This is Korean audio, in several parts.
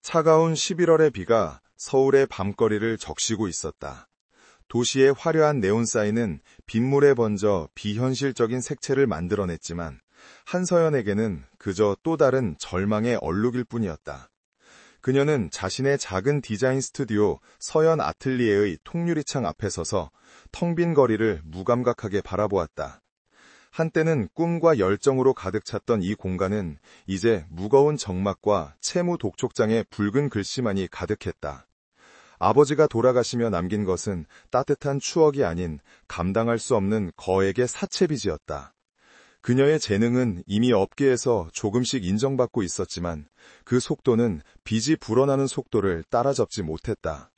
차가운 11월의 비가 서울의 밤거리를 적시고 있었다. 도시의 화려한 네온사인은 빗물에 번져 비현실적인 색채를 만들어냈지만 한서연에게는 그저 또 다른 절망의 얼룩일 뿐이었다. 그녀는 자신의 작은 디자인 스튜디오 서연 아틀리에의 통유리창 앞에 서서 텅 빈 거리를 무감각하게 바라보았다. 한때는 꿈과 열정으로 가득 찼던 이 공간은 이제 무거운 정막과 채무 독촉장의 붉은 글씨만이 가득했다. 아버지가 돌아가시며 남긴 것은 따뜻한 추억이 아닌 감당할 수 없는 거액의 사채빚이었다. 그녀의 재능은 이미 업계에서 조금씩 인정받고 있었지만 그 속도는 빚이 불어나는 속도를 따라잡지 못했다.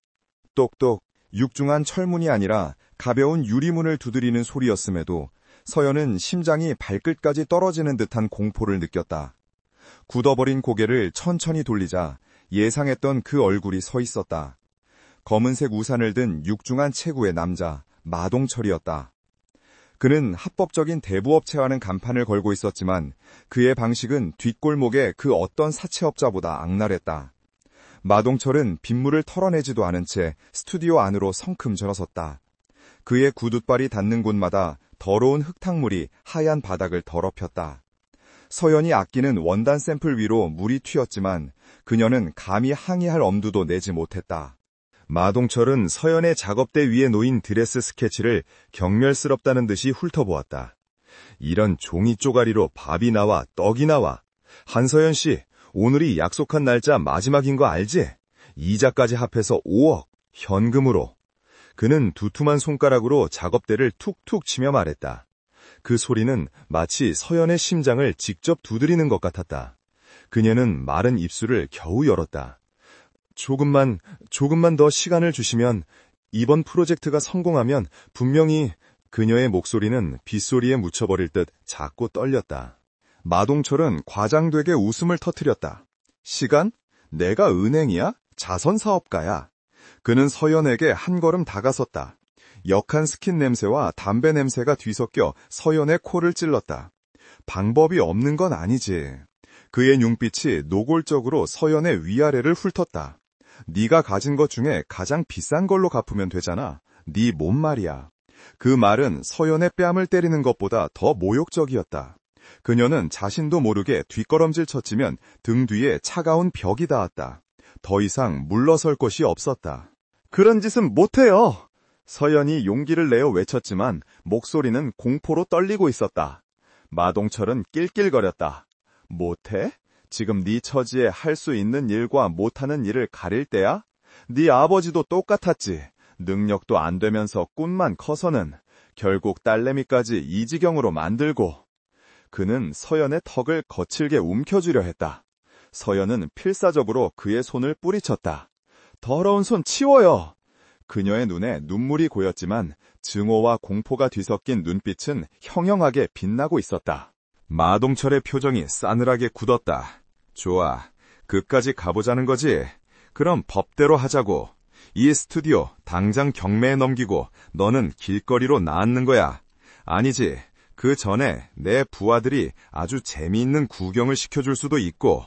똑똑, 육중한 철문이 아니라 가벼운 유리문을 두드리는 소리였음에도 서연은 심장이 발끝까지 떨어지는 듯한 공포를 느꼈다. 굳어버린 고개를 천천히 돌리자 예상했던 그 얼굴이 서 있었다. 검은색 우산을 든 육중한 체구의 남자, 마동철이었다. 그는 합법적인 대부업체와는 간판을 걸고 있었지만 그의 방식은 뒷골목의 그 어떤 사채업자보다 악랄했다. 마동철은 빗물을 털어내지도 않은 채 스튜디오 안으로 성큼 들어섰다. 그의 구둣발이 닿는 곳마다 더러운 흙탕물이 하얀 바닥을 더럽혔다. 서연이 아끼는 원단 샘플 위로 물이 튀었지만 그녀는 감히 항의할 엄두도 내지 못했다. 마동철은 서연의 작업대 위에 놓인 드레스 스케치를 경멸스럽다는 듯이 훑어보았다. 이런 종이 쪼가리로 밥이 나와 떡이 나와. 한서연 씨, 오늘이 약속한 날짜 마지막인 거 알지? 이자까지 합해서 5억, 현금으로. 그는 두툼한 손가락으로 작업대를 툭툭 치며 말했다. 그 소리는 마치 서연의 심장을 직접 두드리는 것 같았다. 그녀는 마른 입술을 겨우 열었다. 조금만 더 시간을 주시면 이번 프로젝트가 성공하면 분명히. 그녀의 목소리는 빗소리에 묻혀버릴 듯 작고 떨렸다. 마동철은 과장되게 웃음을 터뜨렸다. 시간? 내가 은행이야? 자선사업가야. 그는 서연에게 한 걸음 다가섰다. 역한 스킨 냄새와 담배 냄새가 뒤섞여 서연의 코를 찔렀다. 방법이 없는 건 아니지. 그의 눈빛이 노골적으로 서연의 위아래를 훑었다. 네가 가진 것 중에 가장 비싼 걸로 갚으면 되잖아. 네 몸 말이야. 그 말은 서연의 뺨을 때리는 것보다 더 모욕적이었다. 그녀는 자신도 모르게 뒷걸음질 쳤지면 등 뒤에 차가운 벽이 닿았다. 더 이상 물러설 곳이 없었다. 그런 짓은 못해요. 서연이 용기를 내어 외쳤지만 목소리는 공포로 떨리고 있었다. 마동철은 낄낄거렸다. 못해? 지금 네 처지에 할 수 있는 일과 못하는 일을 가릴 때야? 네 아버지도 똑같았지. 능력도 안 되면서 꿈만 커서는 결국 딸내미까지 이 지경으로 만들고. 그는 서연의 턱을 거칠게 움켜쥐려 했다. 서연은 필사적으로 그의 손을 뿌리쳤다. 더러운 손 치워요. 그녀의 눈에 눈물이 고였지만 증오와 공포가 뒤섞인 눈빛은 형형하게 빛나고 있었다. 마동철의 표정이 싸늘하게 굳었다. 좋아, 그까지 가보자는 거지. 그럼 법대로 하자고. 이 스튜디오 당장 경매에 넘기고 너는 길거리로 나앉는 거야. 아니지, 그 전에 내 부하들이 아주 재미있는 구경을 시켜줄 수도 있고.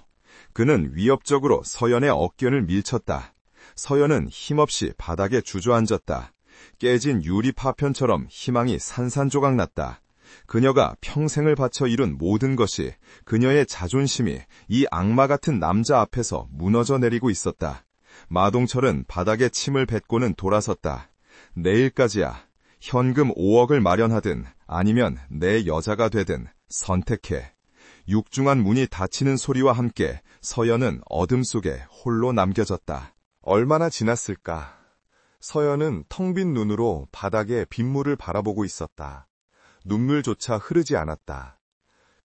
그는 위협적으로 서연의 어깨를 밀쳤다. 서연은 힘없이 바닥에 주저앉았다. 깨진 유리 파편처럼 희망이 산산조각 났다. 그녀가 평생을 바쳐 이룬 모든 것이, 그녀의 자존심이 이 악마 같은 남자 앞에서 무너져 내리고 있었다. 마동철은 바닥에 침을 뱉고는 돌아섰다. 내일까지야. 현금 5억을 마련하든 아니면 내 여자가 되든 선택해. 육중한 문이 닫히는 소리와 함께 서연은 어둠 속에 홀로 남겨졌다. 얼마나 지났을까? 서연은 텅 빈 눈으로 바닥에 빗물을 바라보고 있었다. 눈물조차 흐르지 않았다.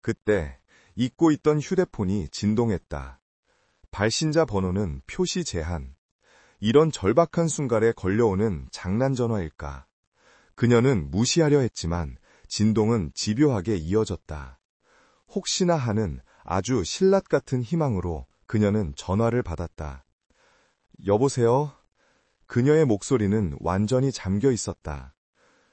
그때 잊고 있던 휴대폰이 진동했다. 발신자 번호는 표시 제한. 이런 절박한 순간에 걸려오는 장난전화일까? 그녀는 무시하려 했지만 진동은 집요하게 이어졌다. 혹시나 하는 아주 신랏 같은 희망으로 그녀는 전화를 받았다. 여보세요? 그녀의 목소리는 완전히 잠겨 있었다.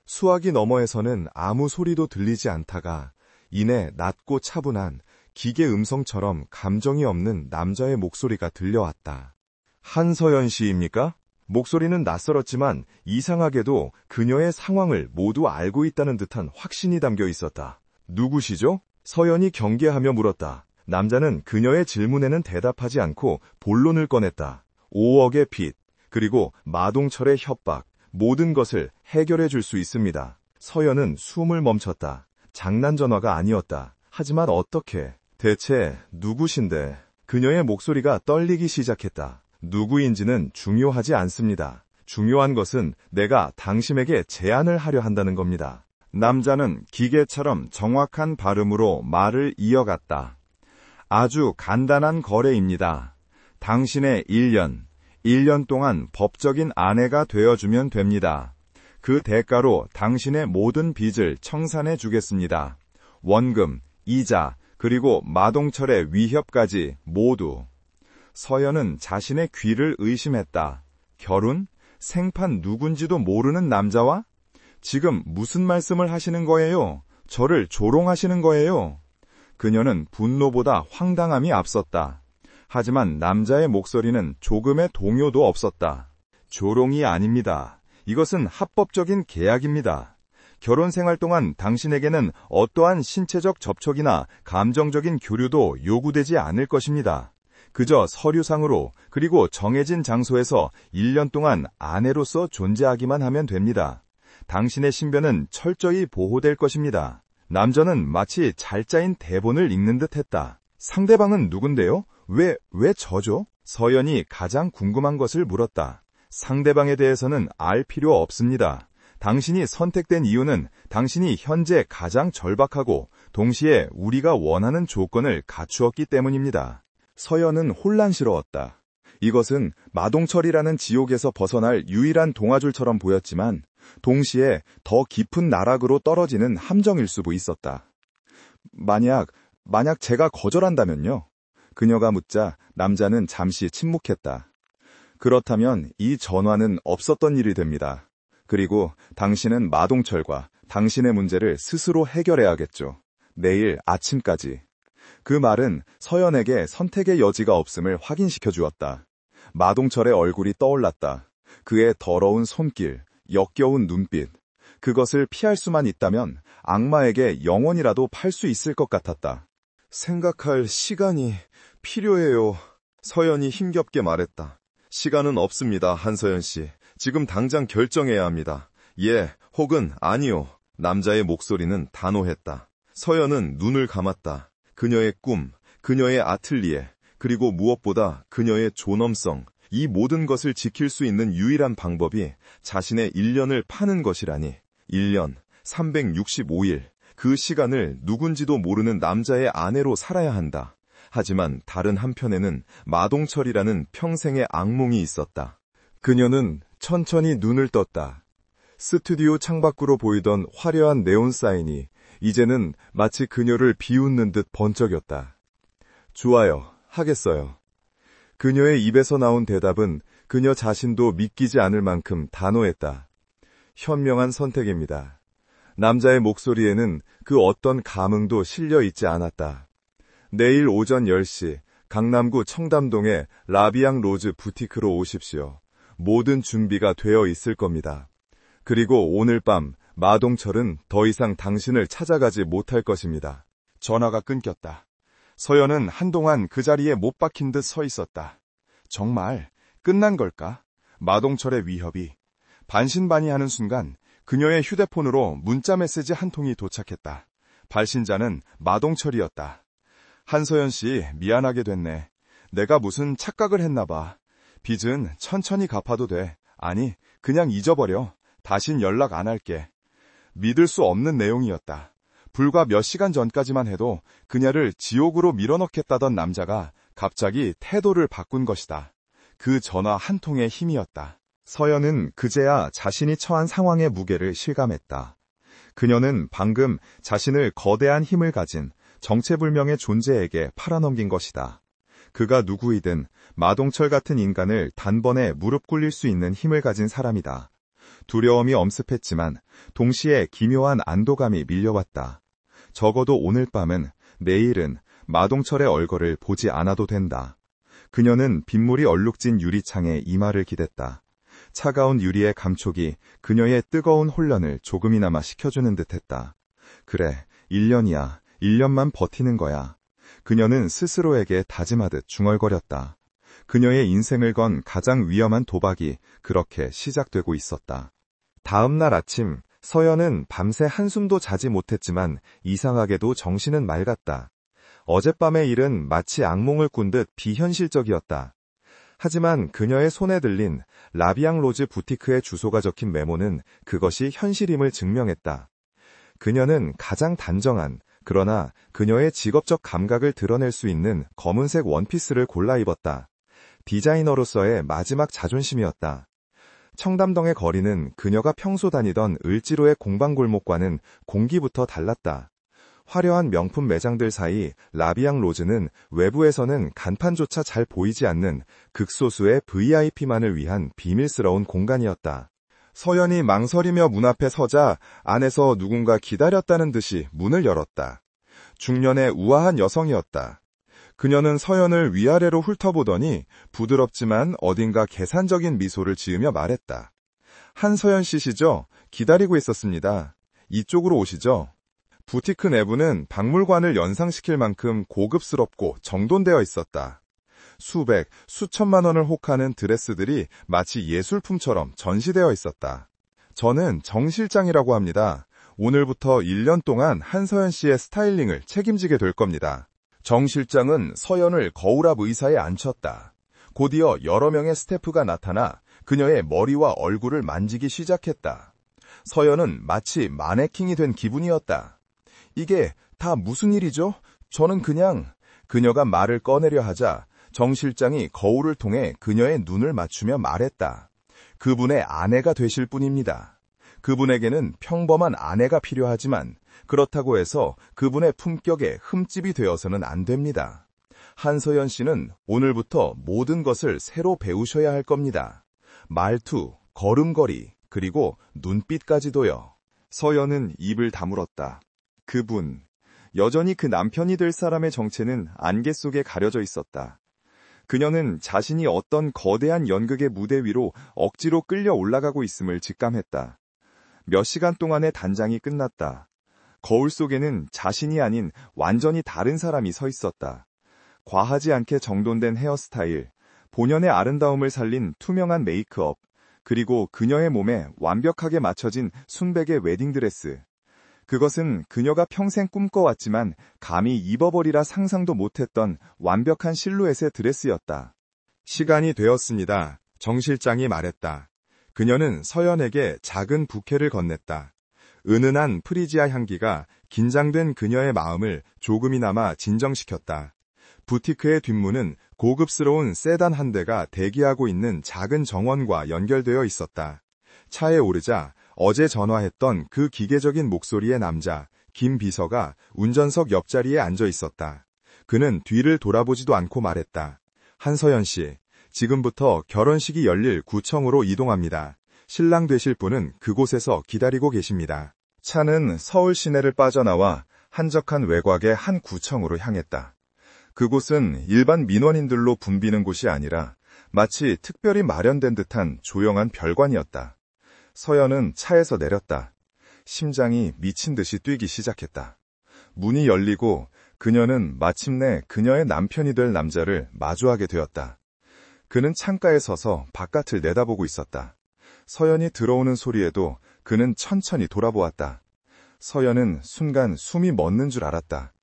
수화기 너머에서는 아무 소리도 들리지 않다가 이내 낮고 차분한 기계 음성처럼 감정이 없는 남자의 목소리가 들려왔다. 한서연 씨입니까? 목소리는 낯설었지만 이상하게도 그녀의 상황을 모두 알고 있다는 듯한 확신이 담겨 있었다. 누구시죠? 서연이 경계하며 물었다. 남자는 그녀의 질문에는 대답하지 않고 본론을 꺼냈다. 5억의 빚, 그리고 마동철의 협박, 모든 것을 해결해 줄 수 있습니다. 서연은 숨을 멈췄다. 장난 전화가 아니었다. 하지만 어떻게? 대체 누구신데? 그녀의 목소리가 떨리기 시작했다. 누구인지는 중요하지 않습니다. 중요한 것은 내가 당신에게 제안을 하려 한다는 겁니다. 남자는 기계처럼 정확한 발음으로 말을 이어갔다. 아주 간단한 거래입니다. 당신의 1년 동안 법적인 아내가 되어주면 됩니다. 그 대가로 당신의 모든 빚을 청산해 주겠습니다. 원금, 이자, 그리고 마동철의 위협까지 모두. 서연은 자신의 귀를 의심했다. 결혼? 생판 누군지도 모르는 남자와? 지금 무슨 말씀을 하시는 거예요? 저를 조롱하시는 거예요? 그녀는 분노보다 황당함이 앞섰다. 하지만 남자의 목소리는 조금의 동요도 없었다. 조롱이 아닙니다. 이것은 합법적인 계약입니다. 결혼 생활 동안 당신에게는 어떠한 신체적 접촉이나 감정적인 교류도 요구되지 않을 것입니다. 그저 서류상으로 그리고 정해진 장소에서 1년 동안 아내로서 존재하기만 하면 됩니다. 당신의 신변은 철저히 보호될 것입니다. 남자는 마치 잘 짜인 대본을 읽는 듯 했다. 상대방은 누군데요? 왜 저죠? 서연이 가장 궁금한 것을 물었다. 상대방에 대해서는 알 필요 없습니다. 당신이 선택된 이유는 당신이 현재 가장 절박하고 동시에 우리가 원하는 조건을 갖추었기 때문입니다. 서연은 혼란스러웠다. 이것은 마동철이라는 지옥에서 벗어날 유일한 동아줄처럼 보였지만 동시에 더 깊은 나락으로 떨어지는 함정일 수도 있었다. 만약 제가 거절한다면요? 그녀가 묻자 남자는 잠시 침묵했다. 그렇다면 이 전화는 없었던 일이 됩니다. 그리고 당신은 마동철과 당신의 문제를 스스로 해결해야겠죠. 내일 아침까지. 그 말은 서연에게 선택의 여지가 없음을 확인시켜 주었다. 마동철의 얼굴이 떠올랐다. 그의 더러운 손길, 역겨운 눈빛. 그것을 피할 수만 있다면 악마에게 영원이라도 팔 수 있을 것 같았다. 생각할 시간이 필요해요. 서연이 힘겹게 말했다. 시간은 없습니다, 한서연 씨. 지금 당장 결정해야 합니다. 예, 혹은 아니요. 남자의 목소리는 단호했다. 서연은 눈을 감았다. 그녀의 꿈, 그녀의 아틀리에, 그리고 무엇보다 그녀의 존엄성, 이 모든 것을 지킬 수 있는 유일한 방법이 자신의 1년을 파는 것이라니. 1년, 365일, 그 시간을 누군지도 모르는 남자의 아내로 살아야 한다. 하지만 다른 한편에는 마동철이라는 평생의 악몽이 있었다. 그녀는 천천히 눈을 떴다. 스튜디오 창밖으로 보이던 화려한 네온 사인이 이제는 마치 그녀를 비웃는 듯 번쩍였다. 좋아요, 하겠어요. 그녀의 입에서 나온 대답은 그녀 자신도 믿기지 않을 만큼 단호했다. 현명한 선택입니다. 남자의 목소리에는 그 어떤 감흥도 실려 있지 않았다. 내일 오전 10시 강남구 청담동의 라비앙 로즈 부티크로 오십시오. 모든 준비가 되어 있을 겁니다. 그리고 오늘 밤 마동철은 더 이상 당신을 찾아가지 못할 것입니다. 전화가 끊겼다. 서연은 한동안 그 자리에 못 박힌 듯 서 있었다. 정말 끝난 걸까? 마동철의 위협이. 반신반의하는 순간 그녀의 휴대폰으로 문자 메시지 한 통이 도착했다. 발신자는 마동철이었다. 한서연 씨, 미안하게 됐네. 내가 무슨 착각을 했나 봐. 빚은 천천히 갚아도 돼. 아니, 그냥 잊어버려. 다신 연락 안 할게. 믿을 수 없는 내용이었다. 불과 몇 시간 전까지만 해도 그녀를 지옥으로 밀어넣겠다던 남자가 갑자기 태도를 바꾼 것이다. 그 전화 한 통의 힘이었다. 서연은 그제야 자신이 처한 상황의 무게를 실감했다. 그녀는 방금 자신을 거대한 힘을 가진 정체불명의 존재에게 팔아넘긴 것이다. 그가 누구이든 마동철 같은 인간을 단번에 무릎 꿇릴 수 있는 힘을 가진 사람이다. 두려움이 엄습했지만 동시에 기묘한 안도감이 밀려왔다. 적어도 오늘 밤은, 내일은 마동철의 얼굴을 보지 않아도 된다. 그녀는 빗물이 얼룩진 유리창에 이마를 기댔다. 차가운 유리의 감촉이 그녀의 뜨거운 혼란을 조금이나마 식혀주는 듯했다. 그래, 1년이야. 1년만 버티는 거야. 그녀는 스스로에게 다짐하듯 중얼거렸다. 그녀의 인생을 건 가장 위험한 도박이 그렇게 시작되고 있었다. 다음 날 아침, 서연은 밤새 한숨도 자지 못했지만 이상하게도 정신은 맑았다. 어젯밤의 일은 마치 악몽을 꾼 듯 비현실적이었다. 하지만 그녀의 손에 들린 라비앙 로즈 부티크의 주소가 적힌 메모는 그것이 현실임을 증명했다. 그녀는 가장 단정한, 그러나 그녀의 직업적 감각을 드러낼 수 있는 검은색 원피스를 골라 입었다. 디자이너로서의 마지막 자존심이었다. 청담동의 거리는 그녀가 평소 다니던 을지로의 공방골목과는 공기부터 달랐다. 화려한 명품 매장들 사이 라비앙 로즈는 외부에서는 간판조차 잘 보이지 않는 극소수의 VIP만을 위한 비밀스러운 공간이었다. 서연이 망설이며 문 앞에 서자 안에서 누군가 기다렸다는 듯이 문을 열었다. 중년의 우아한 여성이었다. 그녀는 서연을 위아래로 훑어보더니 부드럽지만 어딘가 계산적인 미소를 지으며 말했다. 한서연 씨시죠? 기다리고 있었습니다. 이쪽으로 오시죠. 부티크 내부는 박물관을 연상시킬 만큼 고급스럽고 정돈되어 있었다. 수백, 수천만 원을 혹하는 드레스들이 마치 예술품처럼 전시되어 있었다. 저는 정 실장이라고 합니다. 오늘부터 1년 동안 한서연 씨의 스타일링을 책임지게 될 겁니다. 정 실장은 서연을 거울 앞 의사에 앉혔다. 곧이어 여러 명의 스태프가 나타나 그녀의 머리와 얼굴을 만지기 시작했다. 서연은 마치 마네킹이 된 기분이었다. 이게 다 무슨 일이죠? 저는 그냥... 그녀가 말을 꺼내려 하자 정 실장이 거울을 통해 그녀의 눈을 맞추며 말했다. 그분의 아내가 되실 분입니다. 그분에게는 평범한 아내가 필요하지만 그렇다고 해서 그분의 품격에 흠집이 되어서는 안 됩니다. 한서연 씨는 오늘부터 모든 것을 새로 배우셔야 할 겁니다. 말투, 걸음걸이, 그리고 눈빛까지도요. 서연은 입을 다물었다. 그분, 여전히 그 남편이 될 사람의 정체는 안개 속에 가려져 있었다. 그녀는 자신이 어떤 거대한 연극의 무대 위로 억지로 끌려 올라가고 있음을 직감했다. 몇 시간 동안의 단장이 끝났다. 거울 속에는 자신이 아닌 완전히 다른 사람이 서 있었다. 과하지 않게 정돈된 헤어스타일, 본연의 아름다움을 살린 투명한 메이크업, 그리고 그녀의 몸에 완벽하게 맞춰진 순백의 웨딩드레스. 그것은 그녀가 평생 꿈꿔왔지만 감히 입어버리라 상상도 못했던 완벽한 실루엣의 드레스였다. 시간이 되었습니다. 정 실장이 말했다. 그녀는 서연에게 작은 부케를 건넸다. 은은한 프리지아 향기가 긴장된 그녀의 마음을 조금이나마 진정시켰다. 부티크의 뒷문은 고급스러운 세단 한 대가 대기하고 있는 작은 정원과 연결되어 있었다. 차에 오르자 어제 전화했던 그 기계적인 목소리의 남자, 김 비서가 운전석 옆자리에 앉아 있었다. 그는 뒤를 돌아보지도 않고 말했다. 한서연 씨, 지금부터 결혼식이 열릴 구청으로 이동합니다. 신랑 되실 분은 그곳에서 기다리고 계십니다. 차는 서울 시내를 빠져나와 한적한 외곽의 한 구청으로 향했다. 그곳은 일반 민원인들로 붐비는 곳이 아니라 마치 특별히 마련된 듯한 조용한 별관이었다. 서연은 차에서 내렸다. 심장이 미친 듯이 뛰기 시작했다. 문이 열리고 그녀는 마침내 그녀의 남편이 될 남자를 마주하게 되었다. 그는 창가에 서서 바깥을 내다보고 있었다. 서연이 들어오는 소리에도 그는 천천히 돌아보았다. 서연은 순간 숨이 멎는 줄 알았다.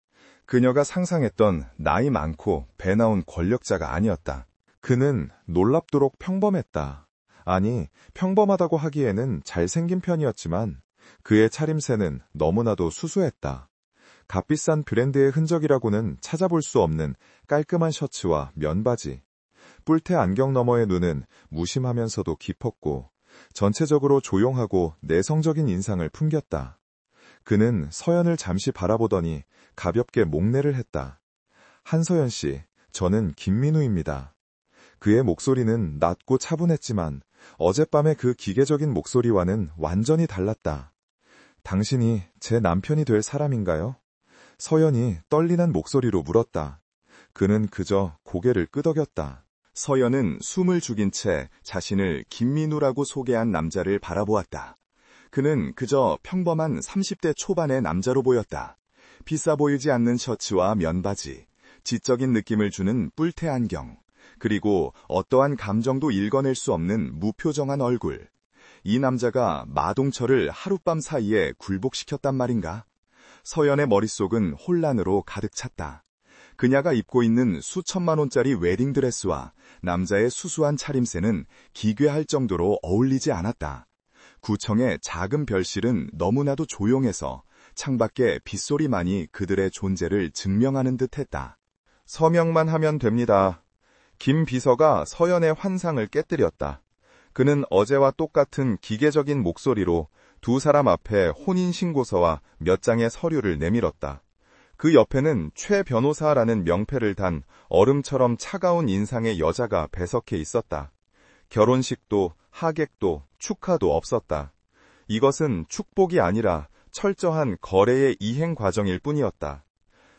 그녀가 상상했던 나이 많고 배 나온 권력자가 아니었다. 그는 놀랍도록 평범했다. 아니, 평범하다고 하기에는 잘생긴 편이었지만 그의 차림새는 너무나도 수수했다. 값비싼 브랜드의 흔적이라고는 찾아볼 수 없는 깔끔한 셔츠와 면바지. 뿔테 안경 너머의 눈은 무심하면서도 깊었고 전체적으로 조용하고 내성적인 인상을 풍겼다. 그는 서연을 잠시 바라보더니 가볍게 목례를 했다. 한서연 씨, 저는 김민우입니다. 그의 목소리는 낮고 차분했지만 어젯밤의 그 기계적인 목소리와는 완전히 달랐다. 당신이 제 남편이 될 사람인가요? 서연이 떨리는 목소리로 물었다. 그는 그저 고개를 끄덕였다. 서연은 숨을 죽인 채 자신을 김민우라고 소개한 남자를 바라보았다. 그는 그저 평범한 30대 초반의 남자로 보였다. 비싸 보이지 않는 셔츠와 면바지, 지적인 느낌을 주는 뿔테 안경, 그리고 어떠한 감정도 읽어낼 수 없는 무표정한 얼굴. 이 남자가 마동철을 하룻밤 사이에 굴복시켰단 말인가? 서연의 머릿속은 혼란으로 가득 찼다. 그녀가 입고 있는 수천만 원짜리 웨딩드레스와 남자의 수수한 차림새는 기괴할 정도로 어울리지 않았다. 구청의 작은 별실은 너무나도 조용해서 창밖에 빗소리만이 그들의 존재를 증명하는 듯했다. 서명만 하면 됩니다. 김 비서가 서연의 환상을 깨뜨렸다. 그는 어제와 똑같은 기계적인 목소리로 두 사람 앞에 혼인신고서와 몇 장의 서류를 내밀었다. 그 옆에는 최 변호사라는 명패를 단 얼음처럼 차가운 인상의 여자가 배석해 있었다. 결혼식도 하객도 축하도 없었다. 이것은 축복이 아니라 철저한 거래의 이행 과정일 뿐이었다.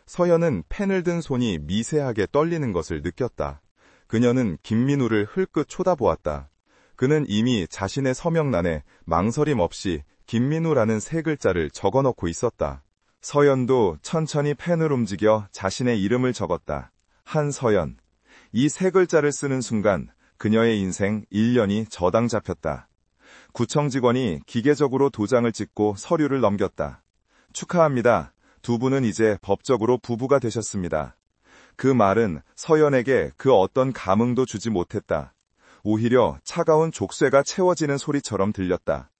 서연은 펜을 든 손이 미세하게 떨리는 것을 느꼈다. 그녀는 김민우를 흘끗 쳐다보았다. 그는 이미 자신의 서명란에 망설임 없이 김민우라는 세 글자를 적어넣고 있었다. 서연도 천천히 펜을 움직여 자신의 이름을 적었다. 한서연. 이 세 글자를 쓰는 순간 그녀의 인생 1년이 저당 잡혔다. 구청 직원이 기계적으로 도장을 찍고 서류를 넘겼다. 축하합니다. 두 분은 이제 법적으로 부부가 되셨습니다. 그 말은 서연에게 그 어떤 감흥도 주지 못했다. 오히려 차가운 족쇄가 채워지는 소리처럼 들렸다.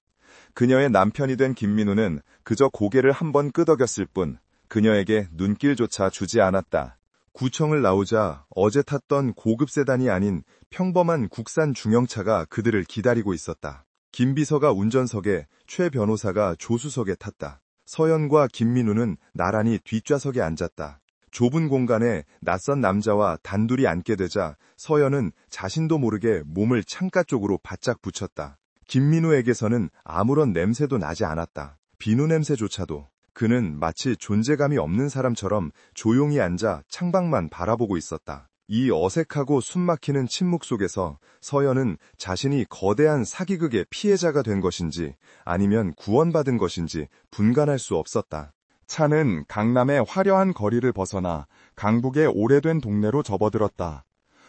그녀의 남편이 된 김민우는 그저 고개를 한번 끄덕였을 뿐 그녀에게 눈길조차 주지 않았다. 구청을 나오자 어제 탔던 고급 세단이 아닌 평범한 국산 중형차가 그들을 기다리고 있었다. 김 비서가 운전석에 최 변호사가 조수석에 탔다. 서연과 김민우는 나란히 뒷좌석에 앉았다. 좁은 공간에 낯선 남자와 단둘이 앉게 되자 서연은 자신도 모르게 몸을 창가 쪽으로 바짝 붙였다. 김민우에게서는 아무런 냄새도 나지 않았다. 비누 냄새조차도. 그는 마치 존재감이 없는 사람처럼 조용히 앉아 창밖만 바라보고 있었다. 이 어색하고 숨막히는 침묵 속에서 서연은 자신이 거대한 사기극의 피해자가 된 것인지 아니면 구원받은 것인지 분간할 수 없었다. 차는 강남의 화려한 거리를 벗어나 강북의 오래된 동네로 접어들었다.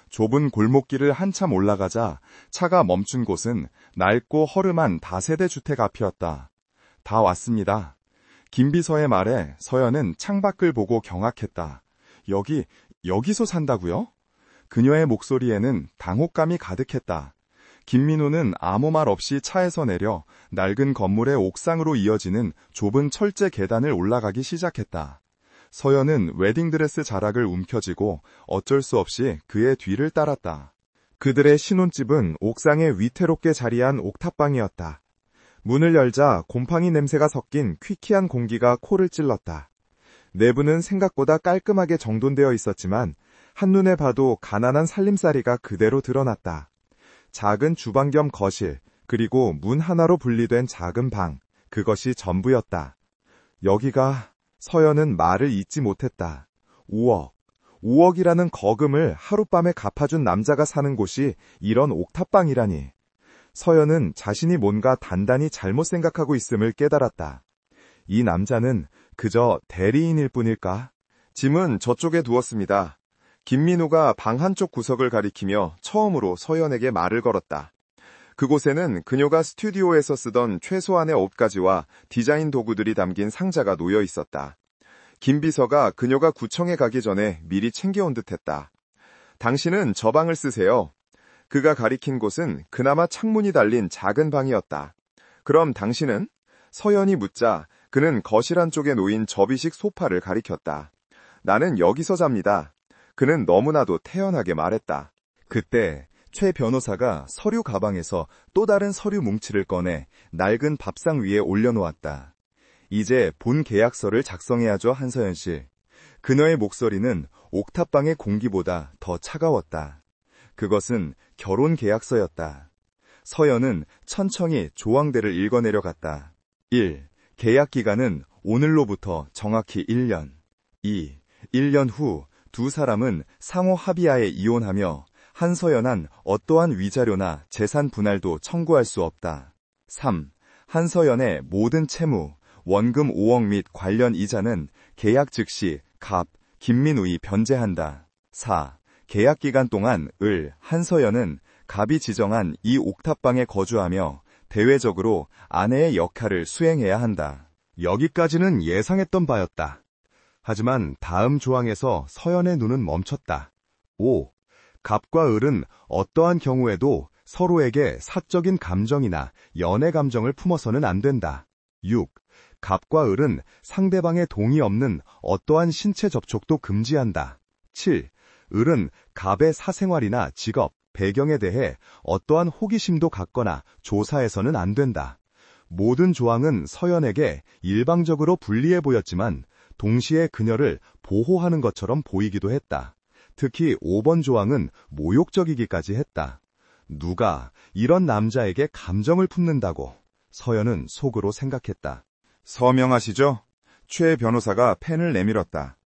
좁은 골목길을 한참 올라가자 차가 멈춘 곳은 낡고 허름한 다세대 주택 앞이었다. 다 왔습니다. 김 비서의 말에 서연은 창밖을 보고 경악했다. 여기서 산다고요? 그녀의 목소리에는 당혹감이 가득했다. 김민우는 아무 말 없이 차에서 내려 낡은 건물의 옥상으로 이어지는 좁은 철제 계단을 올라가기 시작했다. 서연은 웨딩드레스 자락을 움켜쥐고 어쩔 수 없이 그의 뒤를 따랐다. 그들의 신혼집은 옥상에 위태롭게 자리한 옥탑방이었다. 문을 열자 곰팡이 냄새가 섞인 퀴퀴한 공기가 코를 찔렀다. 내부는 생각보다 깔끔하게 정돈되어 있었지만 한눈에 봐도 가난한 살림살이가 그대로 드러났다. 작은 주방 겸 거실, 그리고 문 하나로 분리된 작은 방, 그것이 전부였다. 여기가... 서연은 말을 잇지 못했다. 5억이라는 거금을 하룻밤에 갚아준 남자가 사는 곳이 이런 옥탑방이라니. 서연은 자신이 뭔가 단단히 잘못 생각하고 있음을 깨달았다. 이 남자는 그저 대리인일 뿐일까? 짐은 저쪽에 두었습니다. 김민우가 방 한쪽 구석을 가리키며 처음으로 서연에게 말을 걸었다. 그곳에는 그녀가 스튜디오에서 쓰던 최소한의 옷가지와 디자인 도구들이 담긴 상자가 놓여 있었다. 김 비서가 그녀가 구청에 가기 전에 미리 챙겨온 듯했다. 당신은 저 방을 쓰세요. 그가 가리킨 곳은 그나마 창문이 달린 작은 방이었다. 그럼 당신은? 서연이 묻자 그는 거실 한쪽에 놓인 접이식 소파를 가리켰다. 나는 여기서 잡니다. 그는 너무나도 태연하게 말했다. 그때 최 변호사가 서류 가방에서 또 다른 서류 뭉치를 꺼내 낡은 밥상 위에 올려놓았다. 이제 본 계약서를 작성해야죠, 한서연 씨. 그녀의 목소리는 옥탑방의 공기보다 더 차가웠다. 그것은 결혼 계약서였다. 서연은 천천히 조항들을 읽어내려갔다. 1. 계약 기간은 오늘로부터 정확히 1년. 2. 1년 후 두 사람은 상호 합의하에 이혼하며 한서연한 어떠한 위자료나 재산 분할도 청구할 수 없다. 3. 한서연의 모든 채무, 원금 5억 및 관련 이자는 계약 즉시 갑, 김민우이 변제한다. 4. 계약 기간 동안 한서연은 갑이 지정한 이 옥탑방에 거주하며 대외적으로 아내의 역할을 수행해야 한다. 여기까지는 예상했던 바였다. 하지만 다음 조항에서 서연의 눈은 멈췄다. 5. 갑과 을은 어떠한 경우에도 서로에게 사적인 감정이나 연애 감정을 품어서는 안 된다. 6. 갑과 을은 상대방의 동의 없는 어떠한 신체 접촉도 금지한다. 7. 을은 갑의 사생활이나 직업, 배경에 대해 어떠한 호기심도 갖거나 조사해서는 안 된다. 모든 조항은 서연에게 일방적으로 불리해 보였지만 동시에 그녀를 보호하는 것처럼 보이기도 했다. 특히 5번 조항은 모욕적이기까지 했다. 누가 이런 남자에게 감정을 품는다고 서연은 속으로 생각했다. 서명하시죠? 최 변호사가 펜을 내밀었다.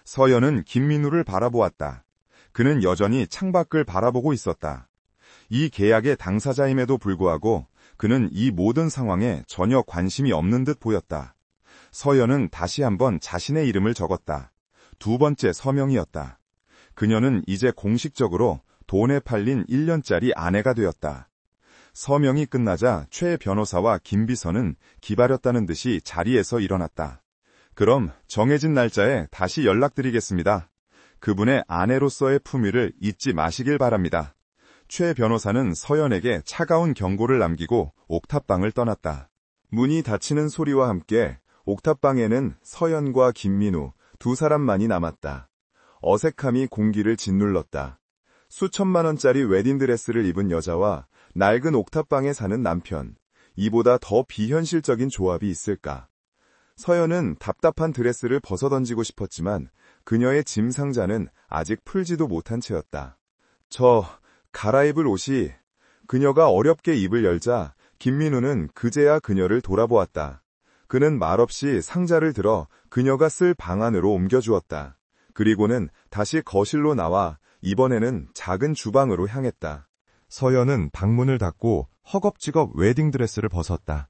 서연은 김민우를 바라보았다. 그는 여전히 창밖을 바라보고 있었다. 이 계약의 당사자임에도 불구하고 그는 이 모든 상황에 전혀 관심이 없는 듯 보였다. 서연은 다시 한번 자신의 이름을 적었다. 두 번째 서명이었다. 그녀는 이제 공식적으로 돈에 팔린 1년짜리 아내가 되었다. 서명이 끝나자 최 변호사와 김 비서는 기다렸다는 듯이 자리에서 일어났다. 그럼 정해진 날짜에 다시 연락드리겠습니다. 그분의 아내로서의 품위를 잊지 마시길 바랍니다. 최 변호사는 서연에게 차가운 경고를 남기고 옥탑방을 떠났다. 문이 닫히는 소리와 함께 옥탑방에는 서연과 김민우 두 사람만이 남았다. 어색함이 공기를 짓눌렀다. 수천만 원짜리 웨딩드레스를 입은 여자와 낡은 옥탑방에 사는 남편. 이보다 더 비현실적인 조합이 있을까? 서연은 답답한 드레스를 벗어던지고 싶었지만 그녀의 짐 상자는 아직 풀지도 못한 채였다. 갈아입을 옷이... 그녀가 어렵게 입을 열자 김민우는 그제야 그녀를 돌아보았다. 그는 말없이 상자를 들어 그녀가 쓸 방 안으로 옮겨주었다. 그리고는 다시 거실로 나와 이번에는 작은 주방으로 향했다. 서연은 방문을 닫고 허겁지겁 웨딩드레스를 벗었다.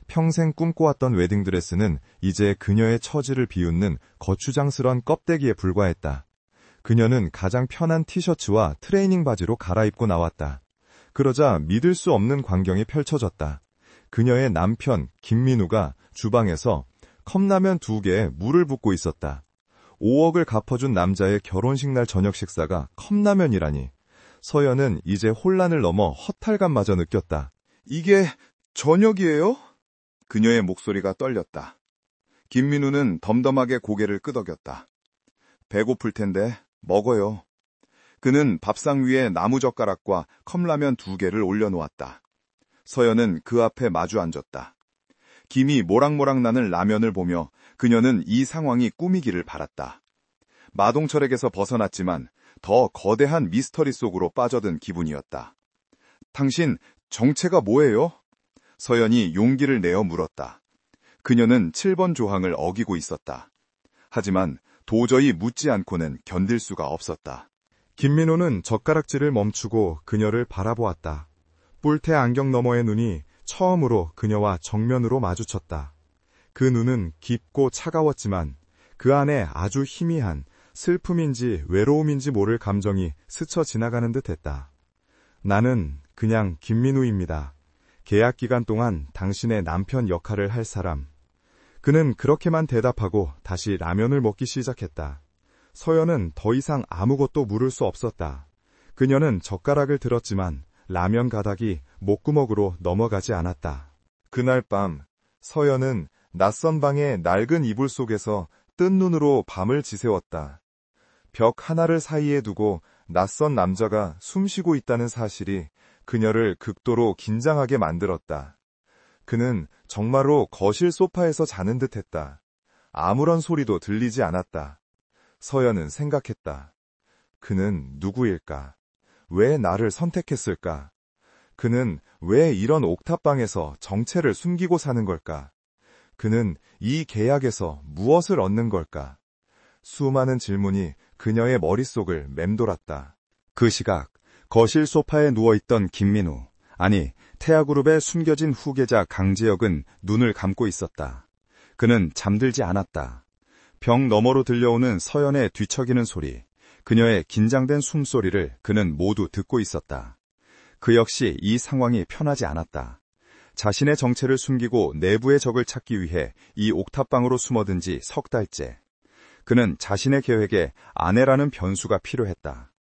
평생 꿈꿔왔던 웨딩드레스는 이제 그녀의 처지를 비웃는 거추장스런 껍데기에 불과했다. 그녀는 가장 편한 티셔츠와 트레이닝 바지로 갈아입고 나왔다. 그러자 믿을 수 없는 광경이 펼쳐졌다. 그녀의 남편 김민우가 주방에서 컵라면 2개에 물을 붓고 있었다. 5억을 갚아준 남자의 결혼식 날 저녁 식사가 컵라면이라니. 서연은 이제 혼란을 넘어 허탈감마저 느꼈다. 이게 저녁이에요? 그녀의 목소리가 떨렸다. 김민우는 덤덤하게 고개를 끄덕였다. 배고플 텐데 먹어요. 그는 밥상 위에 나무젓가락과 컵라면 2개를 올려놓았다. 서연은 그 앞에 마주 앉았다. 김이 모락모락 나는 라면을 보며 그녀는 이 상황이 꿈이기를 바랐다. 마동철에게서 벗어났지만 더 거대한 미스터리 속으로 빠져든 기분이었다. 당신 정체가 뭐예요? 서연이 용기를 내어 물었다. 그녀는 7번 조항을 어기고 있었다. 하지만 도저히 묻지 않고는 견딜 수가 없었다. 김민호는 젓가락질을 멈추고 그녀를 바라보았다. 뿔테 안경 너머의 눈이 처음으로 그녀와 정면으로 마주쳤다. 그 눈은 깊고 차가웠지만 그 안에 아주 희미한 슬픔인지 외로움인지 모를 감정이 스쳐 지나가는 듯했다. 나는 그냥 김민우입니다. 계약 기간 동안 당신의 남편 역할을 할 사람. 그는 그렇게만 대답하고 다시 라면을 먹기 시작했다. 서연은 더 이상 아무것도 물을 수 없었다. 그녀는 젓가락을 들었지만 라면 가닥이 목구멍으로 넘어가지 않았다. 그날 밤 서연은 낯선 방의 낡은 이불 속에서 뜬 눈으로 밤을 지새웠다. 벽 하나를 사이에 두고 낯선 남자가 숨쉬고 있다는 사실이 그녀를 극도로 긴장하게 만들었다. 그는 정말로 거실 소파에서 자는 듯했다. 아무런 소리도 들리지 않았다. 서연은 생각했다. 그는 누구일까? 왜 나를 선택했을까? 그는 왜 이런 옥탑방에서 정체를 숨기고 사는 걸까? 그는 이 계약에서 무엇을 얻는 걸까? 수많은 질문이 그녀의 머릿속을 맴돌았다. 그 시각 거실 소파에 누워있던 김민우, 아니 태아그룹의 숨겨진 후계자 강지혁은 눈을 감고 있었다. 그는 잠들지 않았다. 벽 너머로 들려오는 서연의 뒤척이는 소리, 그녀의 긴장된 숨소리를 그는 모두 듣고 있었다. 그 역시 이 상황이 편하지 않았다. 자신의 정체를 숨기고 내부의 적을 찾기 위해 이 옥탑방으로 숨어든 지 석 달째. 그는 자신의 계획에 아내라는 변수가 필요했다.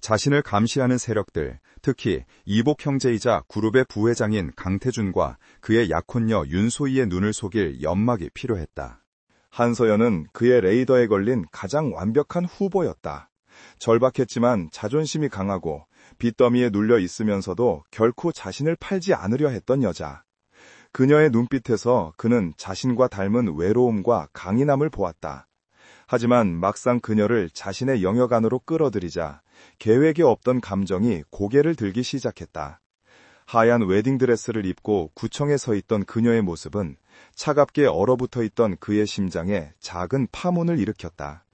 자신을 감시하는 세력들, 특히 이복 형제이자 그룹의 부회장인 강태준과 그의 약혼녀 윤소희의 눈을 속일 연막이 필요했다. 한서연은 그의 레이더에 걸린 가장 완벽한 후보였다. 절박했지만 자존심이 강하고 빚더미에 눌려 있으면서도 결코 자신을 팔지 않으려 했던 여자. 그녀의 눈빛에서 그는 자신과 닮은 외로움과 강인함을 보았다. 하지만 막상 그녀를 자신의 영역 안으로 끌어들이자 계획에 없던 감정이 고개를 들기 시작했다. 하얀 웨딩드레스를 입고 구청에 서 있던 그녀의 모습은 차갑게 얼어붙어 있던 그의 심장에 작은 파문을 일으켰다.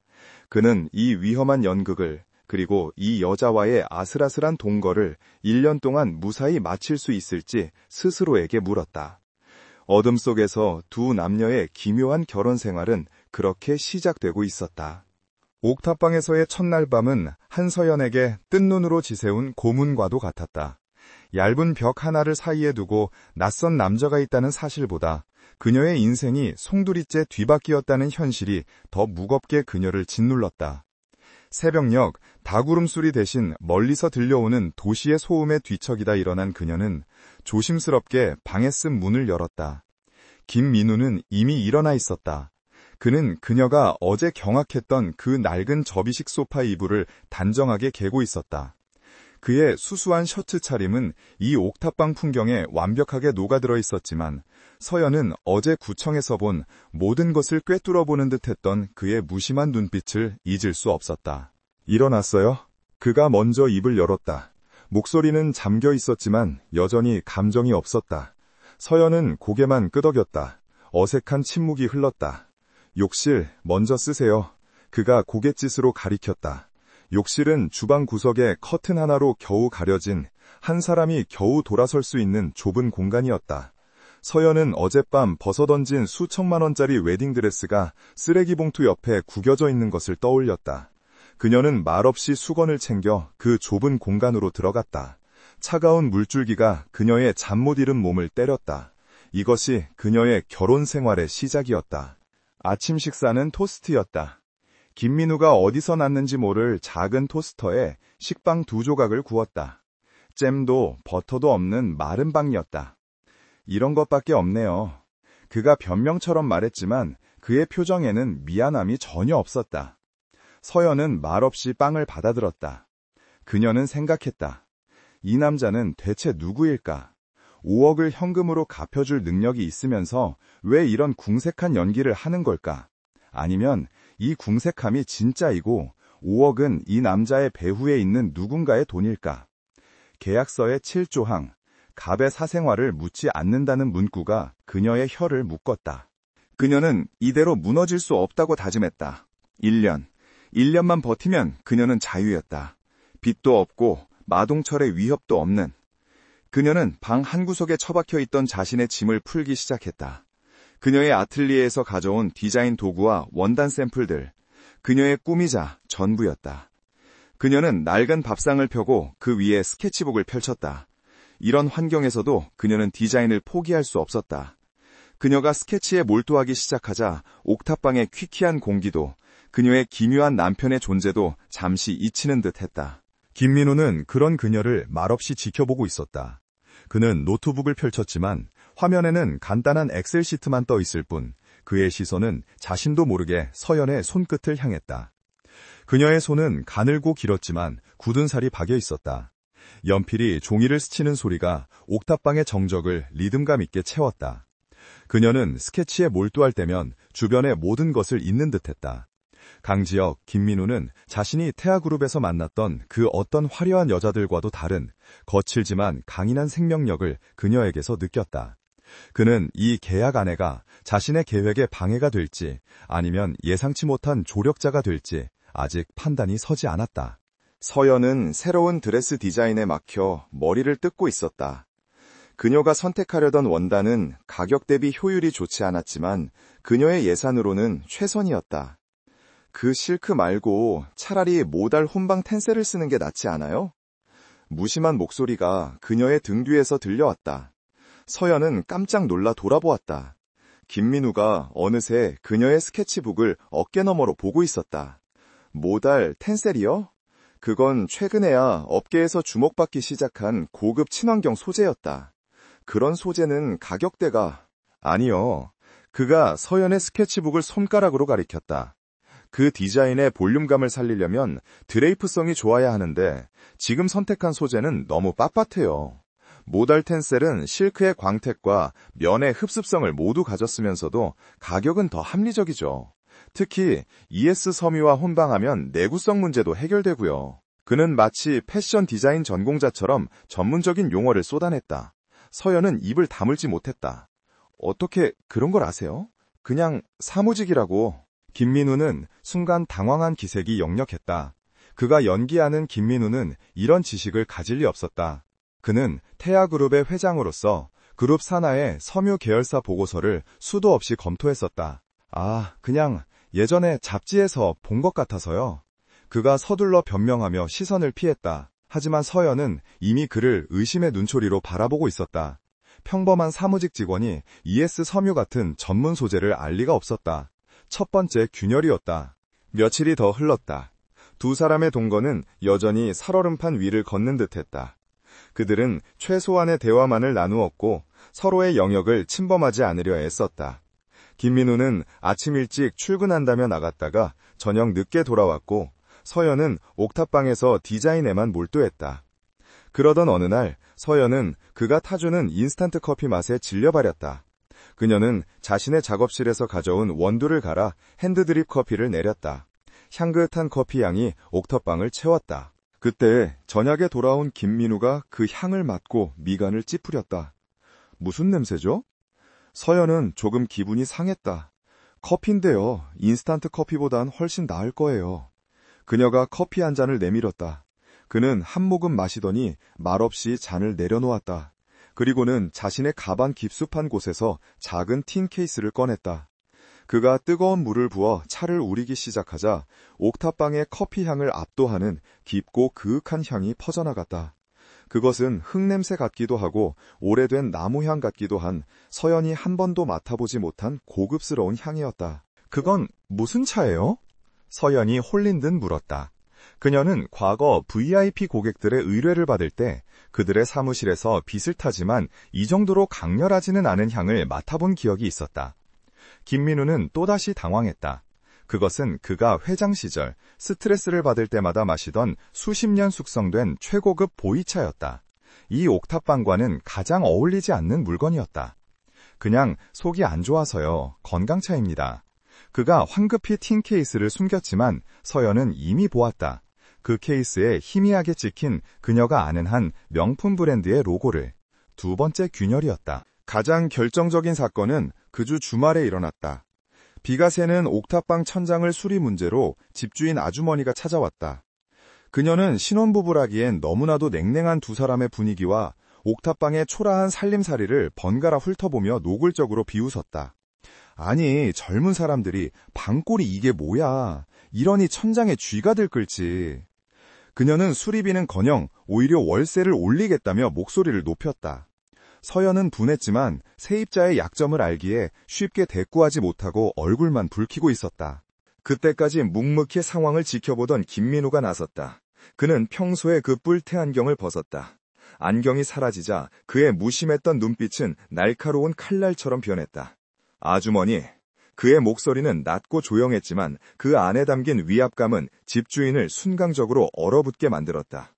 그는 이 위험한 연극을, 그리고 이 여자와의 아슬아슬한 동거를 1년 동안 무사히 마칠 수 있을지 스스로에게 물었다. 어둠 속에서 두 남녀의 기묘한 결혼 생활은 그렇게 시작되고 있었다. 옥탑방에서의 첫날 밤은 한서연에게 뜬 눈으로 지새운 고문과도 같았다. 얇은 벽 하나를 사이에 두고 낯선 남자가 있다는 사실보다 그녀의 인생이 송두리째 뒤바뀌었다는 현실이 더 무겁게 그녀를 짓눌렀다. 새벽녘 닭울음소리 대신 멀리서 들려오는 도시의 소음에 뒤척이다 일어난 그녀는 조심스럽게 방에 쓴 문을 열었다. 김민우는 이미 일어나 있었다. 그는 그녀가 어제 경악했던 그 낡은 접이식 소파 이불을 단정하게 개고 있었다. 그의 수수한 셔츠 차림은 이 옥탑방 풍경에 완벽하게 녹아들어 있었지만 서연은 어제 구청에서 본 모든 것을 꿰뚫어보는 듯했던 그의 무심한 눈빛을 잊을 수 없었다. 일어났어요? 그가 먼저 입을 열었다. 목소리는 잠겨 있었지만 여전히 감정이 없었다. 서연은 고개만 끄덕였다. 어색한 침묵이 흘렀다. 욕실 먼저 쓰세요. 그가 고갯짓으로 가리켰다. 욕실은 주방 구석에 커튼 하나로 겨우 가려진 한 사람이 겨우 돌아설 수 있는 좁은 공간이었다. 서연은 어젯밤 벗어던진 수천만 원짜리 웨딩드레스가 쓰레기 봉투 옆에 구겨져 있는 것을 떠올렸다. 그녀는 말없이 수건을 챙겨 그 좁은 공간으로 들어갔다. 차가운 물줄기가 그녀의 잠 못 이룬 몸을 때렸다. 이것이 그녀의 결혼 생활의 시작이었다. 아침 식사는 토스트였다. 김민우가 어디서 났는지 모를 작은 토스터에 식빵 2조각을 구웠다. 잼도 버터도 없는 마른 빵이었다. 이런 것밖에 없네요. 그가 변명처럼 말했지만 그의 표정에는 미안함이 전혀 없었다. 서연은 말없이 빵을 받아들었다. 그녀는 생각했다. 이 남자는 대체 누구일까? 5억을 현금으로 갚아줄 능력이 있으면서 왜 이런 궁색한 연기를 하는 걸까? 아니면 이 궁색함이 진짜이고 5억은 이 남자의 배후에 있는 누군가의 돈일까? 계약서의 7조항, 갑의 사생활을 묻지 않는다는 문구가 그녀의 혀를 묶었다. 그녀는 이대로 무너질 수 없다고 다짐했다. 1년만 버티면 그녀는 자유였다. 빚도 없고 마동철의 위협도 없는. 그녀는 방 한구석에 처박혀 있던 자신의 짐을 풀기 시작했다. 그녀의 아틀리에에서 가져온 디자인 도구와 원단 샘플들, 그녀의 꿈이자 전부였다. 그녀는 낡은 밥상을 펴고 그 위에 스케치북을 펼쳤다. 이런 환경에서도 그녀는 디자인을 포기할 수 없었다. 그녀가 스케치에 몰두하기 시작하자 옥탑방의 퀴퀴한 공기도 그녀의 기묘한 남편의 존재도 잠시 잊히는 듯 했다. 김민우는 그런 그녀를 말없이 지켜보고 있었다. 그는 노트북을 펼쳤지만 화면에는 간단한 엑셀 시트만 떠 있을 뿐 그의 시선은 자신도 모르게 서연의 손끝을 향했다. 그녀의 손은 가늘고 길었지만 굳은 살이 박여 있었다. 연필이 종이를 스치는 소리가 옥탑방의 정적을 리듬감 있게 채웠다. 그녀는 스케치에 몰두할 때면 주변의 모든 것을 잊는 듯했다. 강지혁, 김민우는 자신이 태아그룹에서 만났던 그 어떤 화려한 여자들과도 다른 거칠지만 강인한 생명력을 그녀에게서 느꼈다. 그는 이 계약 아내가 자신의 계획에 방해가 될지 아니면 예상치 못한 조력자가 될지 아직 판단이 서지 않았다. 서연은 새로운 드레스 디자인에 막혀 머리를 뜯고 있었다. 그녀가 선택하려던 원단은 가격 대비 효율이 좋지 않았지만 그녀의 예산으로는 최선이었다. 그 실크 말고 차라리 모달 혼방 텐셀을 쓰는 게 낫지 않아요? 무심한 목소리가 그녀의 등 뒤에서 들려왔다. 서연은 깜짝 놀라 돌아보았다. 김민우가 어느새 그녀의 스케치북을 어깨너머로 보고 있었다. 모달 텐셀이요? 그건 최근에야 업계에서 주목받기 시작한 고급 친환경 소재였다. 그런 소재는 가격대가... 아니요. 그가 서연의 스케치북을 손가락으로 가리켰다. 그 디자인의 볼륨감을 살리려면 드레이프성이 좋아야 하는데 지금 선택한 소재는 너무 빳빳해요. 모달 텐셀은 실크의 광택과 면의 흡습성을 모두 가졌으면서도 가격은 더 합리적이죠. 특히 ES 섬유와 혼방하면 내구성 문제도 해결되고요. 그는 마치 패션 디자인 전공자처럼 전문적인 용어를 쏟아냈다. 서연은 입을 다물지 못했다. 어떻게 그런 걸 아세요? 그냥 사무직이라고. 김민우는 순간 당황한 기색이 역력했다. 그가 연기하는 김민우는 이런 지식을 가질 리 없었다. 그는 태아그룹의 회장으로서 그룹 산하의 섬유 계열사 보고서를 수도 없이 검토했었다. 아, 그냥 예전에 잡지에서 본 것 같아서요. 그가 서둘러 변명하며 시선을 피했다. 하지만 서연은 이미 그를 의심의 눈초리로 바라보고 있었다. 평범한 사무직 직원이 ES 섬유 같은 전문 소재를 알 리가 없었다. 첫 번째 균열이었다. 며칠이 더 흘렀다. 두 사람의 동거는 여전히 살얼음판 위를 걷는 듯했다. 그들은 최소한의 대화만을 나누었고 서로의 영역을 침범하지 않으려 애썼다. 김민우는 아침 일찍 출근한다며 나갔다가 저녁 늦게 돌아왔고 서연은 옥탑방에서 디자인에만 몰두했다. 그러던 어느 날 서연은 그가 타주는 인스턴트 커피 맛에 질려버렸다. 그녀는 자신의 작업실에서 가져온 원두를 갈아 핸드드립 커피를 내렸다. 향긋한 커피 향이 옥탑방을 채웠다. 그때 저녁에 돌아온 김민우가 그 향을 맡고 미간을 찌푸렸다. 무슨 냄새죠? 서연은 조금 기분이 상했다. 커피인데요. 인스턴트 커피보단 훨씬 나을 거예요. 그녀가 커피 한 잔을 내밀었다. 그는 한 모금 마시더니 말없이 잔을 내려놓았다. 그리고는 자신의 가방 깊숙한 곳에서 작은 틴 케이스를 꺼냈다. 그가 뜨거운 물을 부어 차를 우리기 시작하자 옥탑방의 커피 향을 압도하는 깊고 그윽한 향이 퍼져나갔다. 그것은 흙냄새 같기도 하고 오래된 나무향 같기도 한 서연이 한 번도 맡아보지 못한 고급스러운 향이었다. 그건 무슨 차예요? 서연이 홀린 듯 물었다. 그녀는 과거 VIP 고객들의 의뢰를 받을 때 그들의 사무실에서 비슷하지만 이 정도로 강렬하지는 않은 향을 맡아본 기억이 있었다. 김민우는 또다시 당황했다. 그것은 그가 회장 시절 스트레스를 받을 때마다 마시던 수십 년 숙성된 최고급 보이차였다. 이 옥탑방과는 가장 어울리지 않는 물건이었다. 그냥 속이 안 좋아서요. 건강차입니다. 그가 황급히 틴 케이스를 숨겼지만 서연은 이미 보았다. 그 케이스에 희미하게 찍힌 그녀가 아는 한 명품 브랜드의 로고를. 두 번째 균열이었다. 가장 결정적인 사건은 그 주 주말에 일어났다. 비가 새는 옥탑방 천장을 수리 문제로 집주인 아주머니가 찾아왔다. 그녀는 신혼부부라기엔 너무나도 냉랭한 두 사람의 분위기와 옥탑방의 초라한 살림살이를 번갈아 훑어보며 노골적으로 비웃었다. 아니, 젊은 사람들이 방골이 이게 뭐야. 이러니 천장에 쥐가 들끓지. 그녀는 수리비는커녕 오히려 월세를 올리겠다며 목소리를 높였다. 서연은 분했지만 세입자의 약점을 알기에 쉽게 대꾸하지 못하고 얼굴만 붉히고 있었다. 그때까지 묵묵히 상황을 지켜보던 김민우가 나섰다. 그는 평소에 그 뿔테 안경을 벗었다. 안경이 사라지자 그의 무심했던 눈빛은 날카로운 칼날처럼 변했다. 아주머니, 그의 목소리는 낮고 조용했지만 그 안에 담긴 위압감은 집주인을 순간적으로 얼어붙게 만들었다.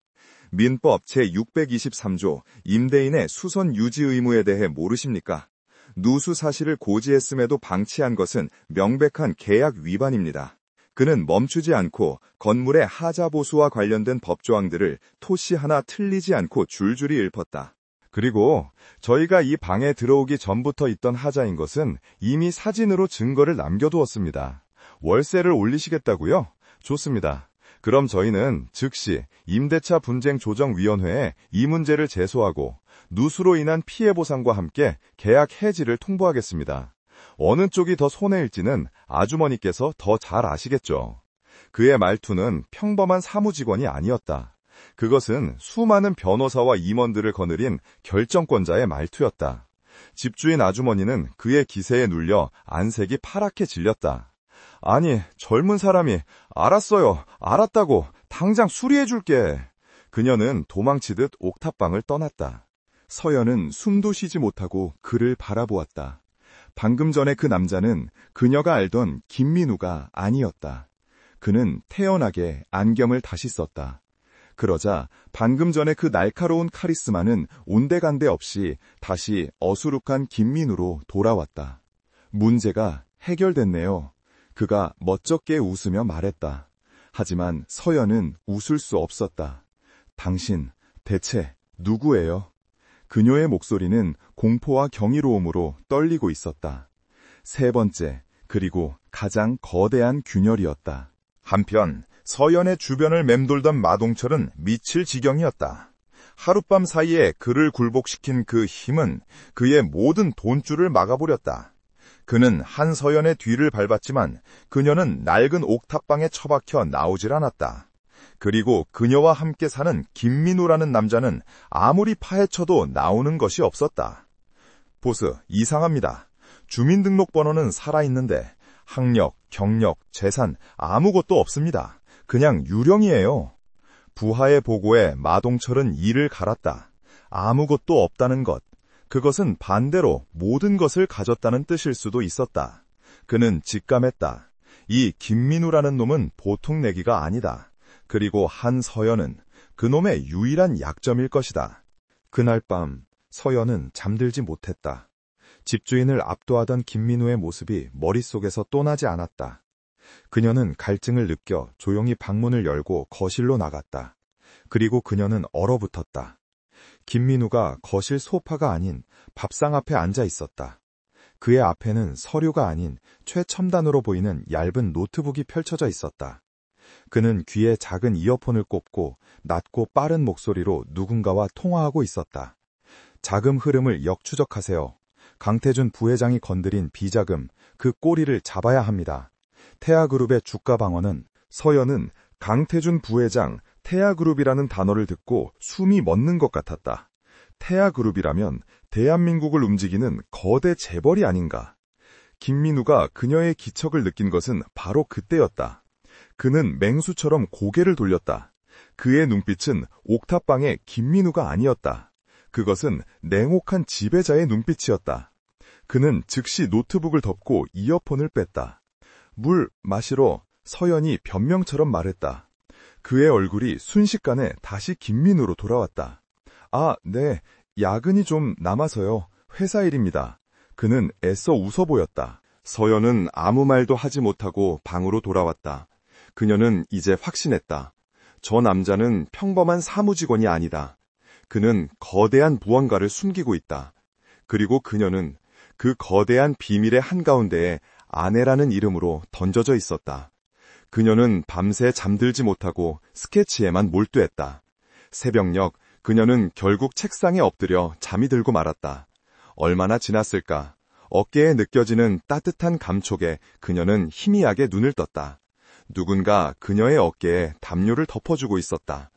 민법 제623조 임대인의 수선 유지 의무에 대해 모르십니까? 누수 사실을 고지했음에도 방치한 것은 명백한 계약 위반입니다. 그는 멈추지 않고 건물의 하자 보수와 관련된 법조항들을 토시 하나 틀리지 않고 줄줄이 읊었다. 그리고 저희가 이 방에 들어오기 전부터 있던 하자인 것은 이미 사진으로 증거를 남겨두었습니다. 월세를 올리시겠다고요? 좋습니다. 그럼 저희는 즉시 임대차 분쟁 조정위원회에 이 문제를 제소하고 누수로 인한 피해 보상과 함께 계약 해지를 통보하겠습니다. 어느 쪽이 더 손해일지는 아주머니께서 더 잘 아시겠죠. 그의 말투는 평범한 사무직원이 아니었다. 그것은 수많은 변호사와 임원들을 거느린 결정권자의 말투였다. 집주인 아주머니는 그의 기세에 눌려 안색이 파랗게 질렸다. 아니, 젊은 사람이 알았어요, 알았다고 당장 수리해줄게. 그녀는 도망치듯 옥탑방을 떠났다. 서연은 숨도 쉬지 못하고 그를 바라보았다. 방금 전에 그 남자는 그녀가 알던 김민우가 아니었다. 그는 태연하게 안경을 다시 썼다. 그러자 방금 전에 그 날카로운 카리스마는 온데간데 없이 다시 어수룩한 김민우로 돌아왔다. 문제가 해결됐네요. 그가 멋쩍게 웃으며 말했다. 하지만 서연은 웃을 수 없었다. 당신, 대체 누구예요? 그녀의 목소리는 공포와 경이로움으로 떨리고 있었다. 세 번째, 그리고 가장 거대한 균열이었다. 한편 서연의 주변을 맴돌던 마동철은 미칠 지경이었다. 하룻밤 사이에 그를 굴복시킨 그 힘은 그의 모든 돈줄을 막아버렸다. 그는 한서연의 뒤를 밟았지만 그녀는 낡은 옥탑방에 처박혀 나오질 않았다. 그리고 그녀와 함께 사는 김민우라는 남자는 아무리 파헤쳐도 나오는 것이 없었다. 보스, 이상합니다. 주민등록번호는 살아있는데 학력, 경력, 재산 아무것도 없습니다. 그냥 유령이에요. 부하의 보고에 마동철은 이를 갈았다. 아무것도 없다는 것. 그것은 반대로 모든 것을 가졌다는 뜻일 수도 있었다. 그는 직감했다. 이 김민우라는 놈은 보통 내기가 아니다. 그리고 한서연은 그놈의 유일한 약점일 것이다. 그날 밤 서연은 잠들지 못했다. 집주인을 압도하던 김민우의 모습이 머릿속에서 떠나지 않았다. 그녀는 갈증을 느껴 조용히 방문을 열고 거실로 나갔다. 그리고 그녀는 얼어붙었다. 김민우가 거실 소파가 아닌 밥상 앞에 앉아 있었다. 그의 앞에는 서류가 아닌 최첨단으로 보이는 얇은 노트북이 펼쳐져 있었다. 그는 귀에 작은 이어폰을 꼽고 낮고 빠른 목소리로 누군가와 통화하고 있었다. 자금 흐름을 역추적하세요. 강태준 부회장이 건드린 비자금, 그 꼬리를 잡아야 합니다. 태아그룹의 주가 방어는 서연은 강태준 부회장, 태아그룹이라는 단어를 듣고 숨이 멎는 것 같았다. 태아그룹이라면 대한민국을 움직이는 거대 재벌이 아닌가. 김민우가 그녀의 기척을 느낀 것은 바로 그때였다. 그는 맹수처럼 고개를 돌렸다. 그의 눈빛은 옥탑방의 김민우가 아니었다. 그것은 냉혹한 지배자의 눈빛이었다. 그는 즉시 노트북을 덮고 이어폰을 뺐다. 물 마시러 서연이 변명처럼 말했다. 그의 얼굴이 순식간에 다시 김민우로 돌아왔다. 아, 네, 야근이 좀 남아서요. 회사 일입니다. 그는 애써 웃어 보였다. 서연은 아무 말도 하지 못하고 방으로 돌아왔다. 그녀는 이제 확신했다. 저 남자는 평범한 사무직원이 아니다. 그는 거대한 무언가를 숨기고 있다. 그리고 그녀는 그 거대한 비밀의 한가운데에 아내라는 이름으로 던져져 있었다. 그녀는 밤새 잠들지 못하고 스케치에만 몰두했다. 새벽녘 그녀는 결국 책상에 엎드려 잠이 들고 말았다. 얼마나 지났을까? 어깨에 느껴지는 따뜻한 감촉에 그녀는 희미하게 눈을 떴다. 누군가 그녀의 어깨에 담요를 덮어주고 있었다.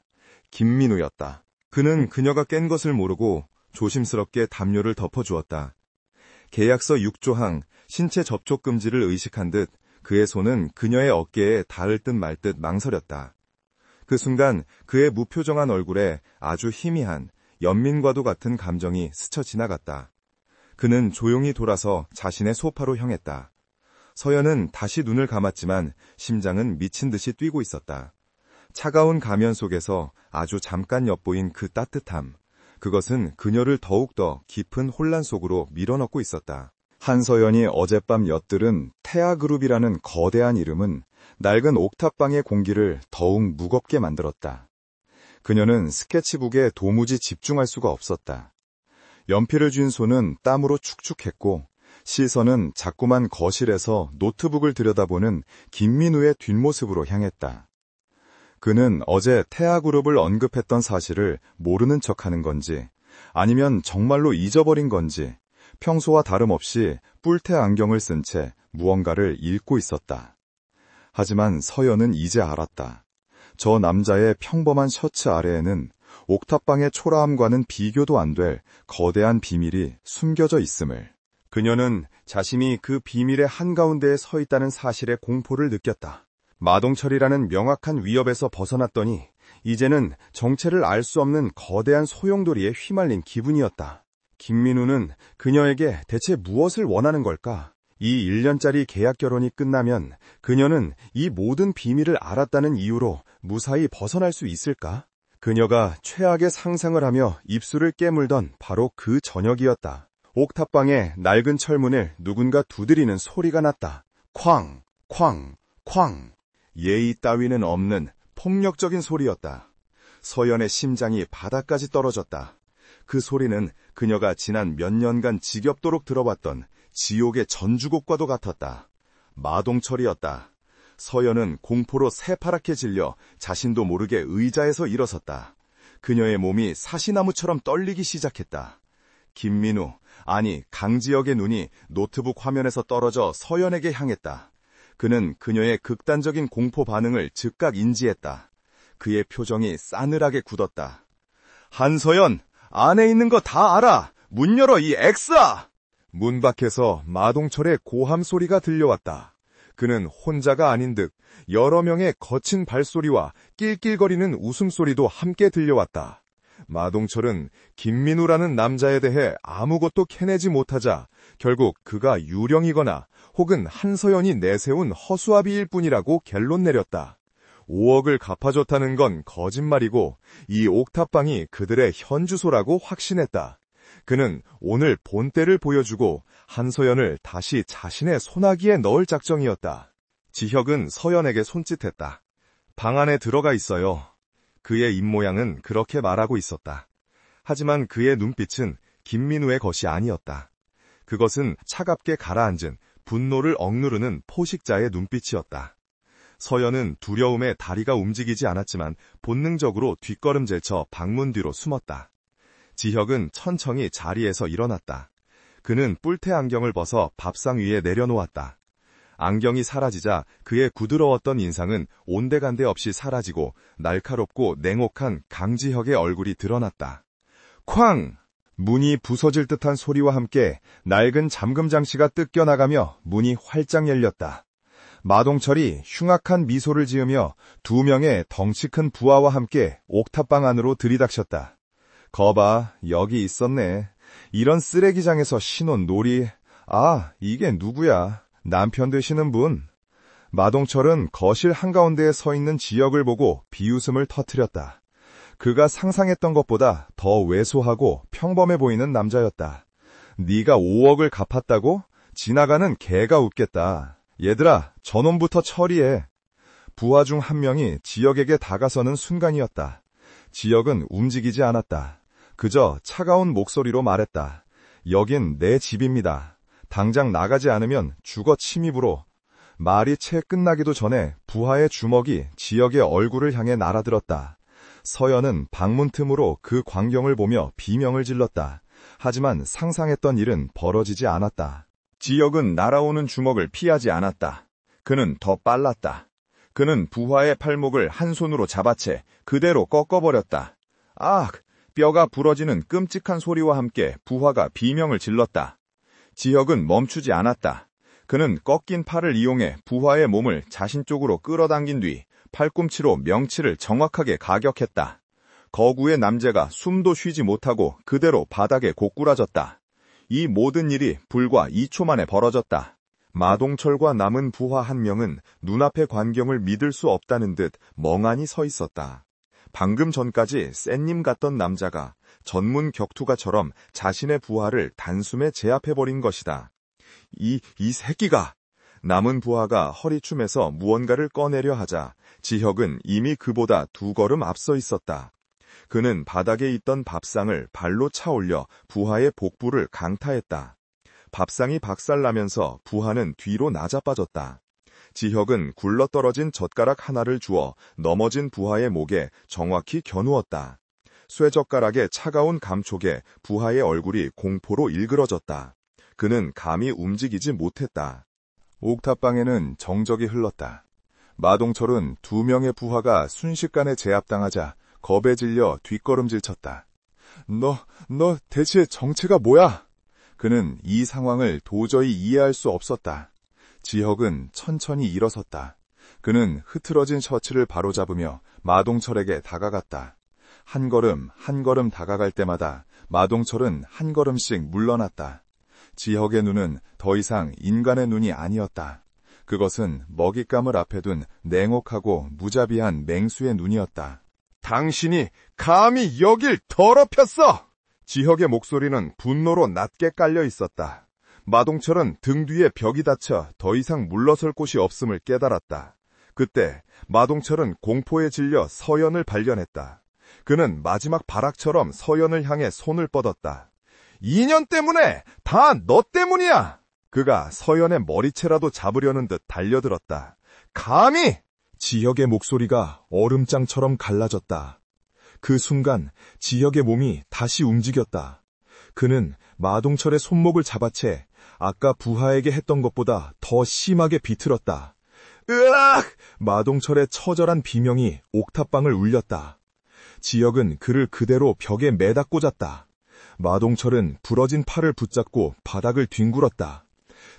김민우였다. 그는 그녀가 깬 것을 모르고 조심스럽게 담요를 덮어주었다. 계약서 6조항 신체 접촉 금지를 의식한 듯 그의 손은 그녀의 어깨에 닿을 듯 말 듯 망설였다. 그 순간 그의 무표정한 얼굴에 아주 희미한 연민과도 같은 감정이 스쳐 지나갔다. 그는 조용히 돌아서 자신의 소파로 향했다. 서연은 다시 눈을 감았지만 심장은 미친 듯이 뛰고 있었다. 차가운 가면 속에서 아주 잠깐 엿보인 그 따뜻함, 그것은 그녀를 더욱더 깊은 혼란 속으로 밀어넣고 있었다. 한서연이 어젯밤 엿들은 태아그룹이라는 거대한 이름은 낡은 옥탑방의 공기를 더욱 무겁게 만들었다. 그녀는 스케치북에 도무지 집중할 수가 없었다. 연필을 쥔 손은 땀으로 축축했고 시선은 자꾸만 거실에서 노트북을 들여다보는 김민우의 뒷모습으로 향했다. 그는 어제 태아그룹을 언급했던 사실을 모르는 척하는 건지 아니면 정말로 잊어버린 건지 평소와 다름없이 뿔테 안경을 쓴 채 무언가를 읽고 있었다. 하지만 서연은 이제 알았다. 저 남자의 평범한 셔츠 아래에는 옥탑방의 초라함과는 비교도 안 될 거대한 비밀이 숨겨져 있음을. 그녀는 자신이 그 비밀의 한가운데에 서 있다는 사실에 공포를 느꼈다. 마동철이라는 명확한 위협에서 벗어났더니 이제는 정체를 알 수 없는 거대한 소용돌이에 휘말린 기분이었다. 김민우는 그녀에게 대체 무엇을 원하는 걸까? 이 1년짜리 계약 결혼이 끝나면 그녀는 이 모든 비밀을 알았다는 이유로 무사히 벗어날 수 있을까? 그녀가 최악의 상상을 하며 입술을 깨물던 바로 그 저녁이었다. 옥탑방의 낡은 철문을 누군가 두드리는 소리가 났다. 쾅! 쾅! 쾅! 예의 따위는 없는 폭력적인 소리였다. 서연의 심장이 바닥까지 떨어졌다. 그 소리는 그녀가 지난 몇 년간 지겹도록 들어왔던 지옥의 전주곡과도 같았다. 마동철이었다. 서연은 공포로 새파랗게 질려 자신도 모르게 의자에서 일어섰다. 그녀의 몸이 사시나무처럼 떨리기 시작했다. 김민우, 아니 강지혁의 눈이 노트북 화면에서 떨어져 서연에게 향했다. 그는 그녀의 극단적인 공포 반응을 즉각 인지했다. 그의 표정이 싸늘하게 굳었다. 한서연, 안에 있는 거 다 알아! 문 열어, 이 엑스아! 문 밖에서 마동철의 고함 소리가 들려왔다. 그는 혼자가 아닌 듯 여러 명의 거친 발소리와 낄낄거리는 웃음소리도 함께 들려왔다. 마동철은 김민우라는 남자에 대해 아무것도 캐내지 못하자 결국 그가 유령이거나 혹은 한서연이 내세운 허수아비일 뿐이라고 결론 내렸다. 5억을 갚아줬다는 건 거짓말이고 이 옥탑방이 그들의 현주소라고 확신했다. 그는 오늘 본때를 보여주고 한서연을 다시 자신의 소나기에 넣을 작정이었다. 지혁은 서연에게 손짓했다. 방 안에 들어가 있어요. 그의 입모양은 그렇게 말하고 있었다. 하지만 그의 눈빛은 김민우의 것이 아니었다. 그것은 차갑게 가라앉은 분노를 억누르는 포식자의 눈빛이었다. 서연은 두려움에 다리가 움직이지 않았지만 본능적으로 뒷걸음질쳐 방문 뒤로 숨었다. 지혁은 천천히 자리에서 일어났다. 그는 뿔테 안경을 벗어 밥상 위에 내려놓았다. 안경이 사라지자 그의 부드러웠던 인상은 온데간데 없이 사라지고 날카롭고 냉혹한 강지혁의 얼굴이 드러났다. 쾅! 문이 부서질 듯한 소리와 함께 낡은 잠금 장치가 뜯겨나가며 문이 활짝 열렸다. 마동철이 흉악한 미소를 지으며 2명의 덩치 큰 부하와 함께 옥탑방 안으로 들이닥쳤다. 거봐, 여기 있었네. 이런 쓰레기장에서 신혼 놀이. 아, 이게 누구야? 남편 되시는 분. 마동철은 거실 한가운데에 서 있는 지혁을 보고 비웃음을 터뜨렸다. 그가 상상했던 것보다 더 왜소하고 평범해 보이는 남자였다. 네가 5억을 갚았다고? 지나가는 개가 웃겠다. 얘들아, 저놈부터 처리해. 부하 중 한 명이 지혁에게 다가서는 순간이었다. 지혁은 움직이지 않았다. 그저 차가운 목소리로 말했다. 여긴 내 집입니다. 당장 나가지 않으면 주거 침입으로. 말이 채 끝나기도 전에 부하의 주먹이 지혁의 얼굴을 향해 날아들었다. 서연은 방문 틈으로 그 광경을 보며 비명을 질렀다. 하지만 상상했던 일은 벌어지지 않았다. 지혁은 날아오는 주먹을 피하지 않았다. 그는 더 빨랐다. 그는 부하의 팔목을 한 손으로 잡아채 그대로 꺾어버렸다. 아! 뼈가 부러지는 끔찍한 소리와 함께 부하가 비명을 질렀다. 지혁은 멈추지 않았다. 그는 꺾인 팔을 이용해 부하의 몸을 자신 쪽으로 끌어당긴 뒤 팔꿈치로 명치를 정확하게 가격했다. 거구의 남자가 숨도 쉬지 못하고 그대로 바닥에 고꾸라졌다. 이 모든 일이 불과 2초 만에 벌어졌다. 마동철과 남은 부하 한 명은 눈앞의 광경을 믿을 수 없다는 듯 멍하니 서 있었다. 방금 전까지 샌님 같던 남자가 전문 격투가처럼 자신의 부하를 단숨에 제압해버린 것이다. 이 새끼가! 남은 부하가 허리춤에서 무언가를 꺼내려 하자 지혁은 이미 그보다 2걸음 앞서 있었다. 그는 바닥에 있던 밥상을 발로 차 올려 부하의 복부를 강타했다. 밥상이 박살나면서 부하는 뒤로 나자빠졌다. 지혁은 굴러떨어진 젓가락 하나를 주워 넘어진 부하의 목에 정확히 겨누었다. 쇠젓가락의 차가운 감촉에 부하의 얼굴이 공포로 일그러졌다. 그는 감히 움직이지 못했다. 옥탑방에는 정적이 흘렀다. 마동철은 2명의 부하가 순식간에 제압당하자 겁에 질려 뒷걸음질 쳤다. 너 대체 정체가 뭐야? 그는 이 상황을 도저히 이해할 수 없었다. 지혁은 천천히 일어섰다. 그는 흐트러진 셔츠를 바로잡으며 마동철에게 다가갔다. 한 걸음 한 걸음 다가갈 때마다 마동철은 한 걸음씩 물러났다. 지혁의 눈은 더 이상 인간의 눈이 아니었다. 그것은 먹잇감을 앞에 둔 냉혹하고 무자비한 맹수의 눈이었다. 당신이 감히 여길 더럽혔어! 지혁의 목소리는 분노로 낮게 깔려 있었다. 마동철은 등 뒤에 벽이 닫혀 더 이상 물러설 곳이 없음을 깨달았다. 그때 마동철은 공포에 질려 서연을 발견했다. 그는 마지막 발악처럼 서연을 향해 손을 뻗었다. 2년 때문에! 다 너 때문이야! 그가 서연의 머리채라도 잡으려는 듯 달려들었다. 감히! 지혁의 목소리가 얼음장처럼 갈라졌다. 그 순간 지혁의 몸이 다시 움직였다. 그는 마동철의 손목을 잡아채 아까 부하에게 했던 것보다 더 심하게 비틀었다. 으악! 마동철의 처절한 비명이 옥탑방을 울렸다. 지혁은 그를 그대로 벽에 매다 꽂았다. 마동철은 부러진 팔을 붙잡고 바닥을 뒹굴었다.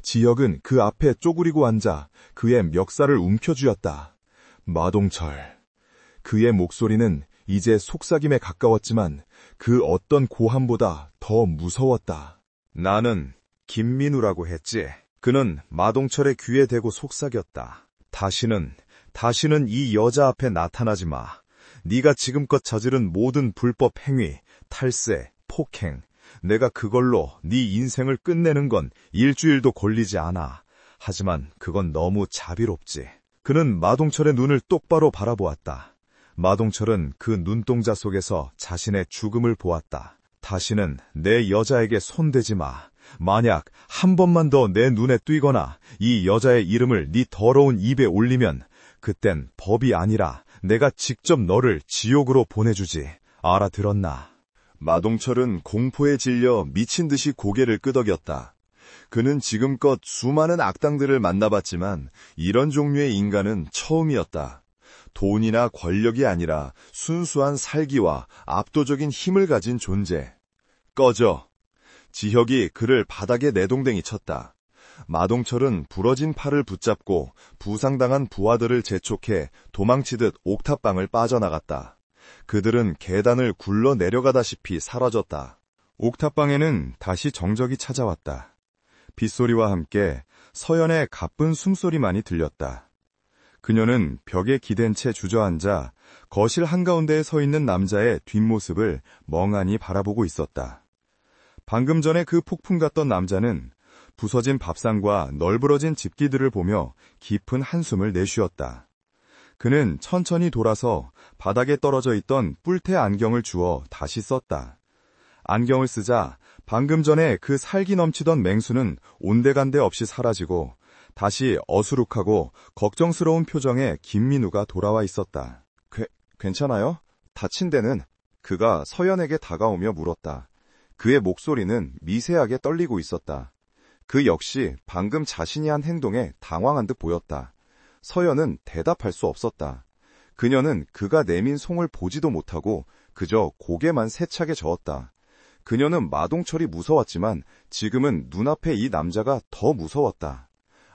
지혁은 그 앞에 쪼그리고 앉아 그의 멱살을 움켜쥐었다. 마동철. 그의 목소리는 이제 속삭임에 가까웠지만 그 어떤 고함보다 더 무서웠다. 나는 김민우라고 했지. 그는 마동철의 귀에 대고 속삭였다. 다시는 이 여자 앞에 나타나지 마. 네가 지금껏 저지른 모든 불법 행위, 탈세, 폭행, 내가 그걸로 네 인생을 끝내는 건 일주일도 걸리지 않아. 하지만 그건 너무 자비롭지. 그는 마동철의 눈을 똑바로 바라보았다. 마동철은 그 눈동자 속에서 자신의 죽음을 보았다. 다시는 내 여자에게 손대지 마. 만약 한 번만 더 내 눈에 띄거나 이 여자의 이름을 네 더러운 입에 올리면 그땐 법이 아니라 내가 직접 너를 지옥으로 보내주지. 알아들었나? 마동철은 공포에 질려 미친 듯이 고개를 끄덕였다. 그는 지금껏 수많은 악당들을 만나봤지만 이런 종류의 인간은 처음이었다. 돈이나 권력이 아니라 순수한 살기와 압도적인 힘을 가진 존재. 꺼져. 지혁이 그를 바닥에 내동댕이 쳤다. 마동철은 부러진 팔을 붙잡고 부상당한 부하들을 재촉해 도망치듯 옥탑방을 빠져나갔다. 그들은 계단을 굴러 내려가다시피 사라졌다. 옥탑방에는 다시 정적이 찾아왔다. 빗소리와 함께 서연의 가쁜 숨소리만이 들렸다. 그녀는 벽에 기댄 채 주저앉아 거실 한가운데에 서 있는 남자의 뒷모습을 멍하니 바라보고 있었다. 방금 전에 그 폭풍 같던 남자는 부서진 밥상과 널브러진 집기들을 보며 깊은 한숨을 내쉬었다. 그는 천천히 돌아서 바닥에 떨어져 있던 뿔테 안경을 주워 다시 썼다. 안경을 쓰자 방금 전에 그 살기 넘치던 맹수는 온데간데 없이 사라지고 다시 어수룩하고 걱정스러운 표정의 김민우가 돌아와 있었다. 괜찮아요? 다친 데는? 그가 서연에게 다가오며 물었다. 그의 목소리는 미세하게 떨리고 있었다. 그 역시 방금 자신이 한 행동에 당황한 듯 보였다. 서연은 대답할 수 없었다. 그녀는 그가 내민 송을 보지도 못하고 그저 고개만 세차게 저었다. 그녀는 마동철이 무서웠지만 지금은 눈앞에 이 남자가 더 무서웠다.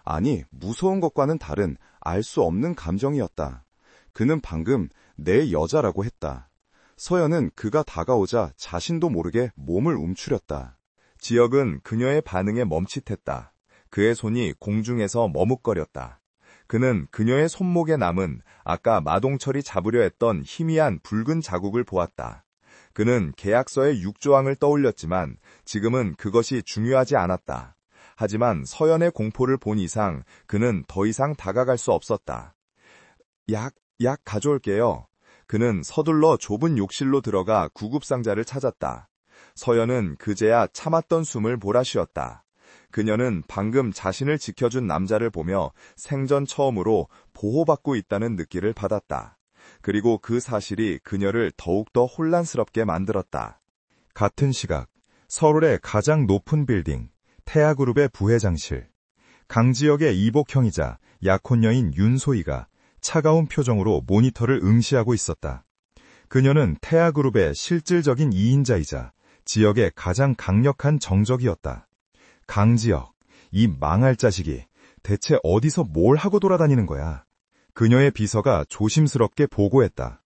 아니, 무서운 것과는 다른 알 수 없는 감정이었다. 그는 방금 내 여자라고 했다. 서연은 그가 다가오자 자신도 모르게 몸을 움츠렸다. 지혁은 그녀의 반응에 멈칫했다. 그의 손이 공중에서 머뭇거렸다. 그는 그녀의 손목에 남은 아까 마동철이 잡으려 했던 희미한 붉은 자국을 보았다. 그는 계약서의 6조항을 떠올렸지만 지금은 그것이 중요하지 않았다. 하지만 서연의 공포를 본 이상 그는 더 이상 다가갈 수 없었다. 약 가져올게요. 그는 서둘러 좁은 욕실로 들어가 구급상자를 찾았다. 서연은 그제야 참았던 숨을 몰아쉬었다. 그녀는 방금 자신을 지켜준 남자를 보며 생전 처음으로 보호받고 있다는 느낌을 받았다. 그리고 그 사실이 그녀를 더욱더 혼란스럽게 만들었다. 같은 시각, 서울의 가장 높은 빌딩, 태아그룹의 부회장실. 강지혁의 이복형이자 약혼녀인 윤소희가 차가운 표정으로 모니터를 응시하고 있었다. 그녀는 태아그룹의 실질적인 2인자이자 지역의 가장 강력한 정적이었다. 강지혁, 이 망할 자식이 대체 어디서 뭘 하고 돌아다니는 거야? 그녀의 비서가 조심스럽게 보고했다.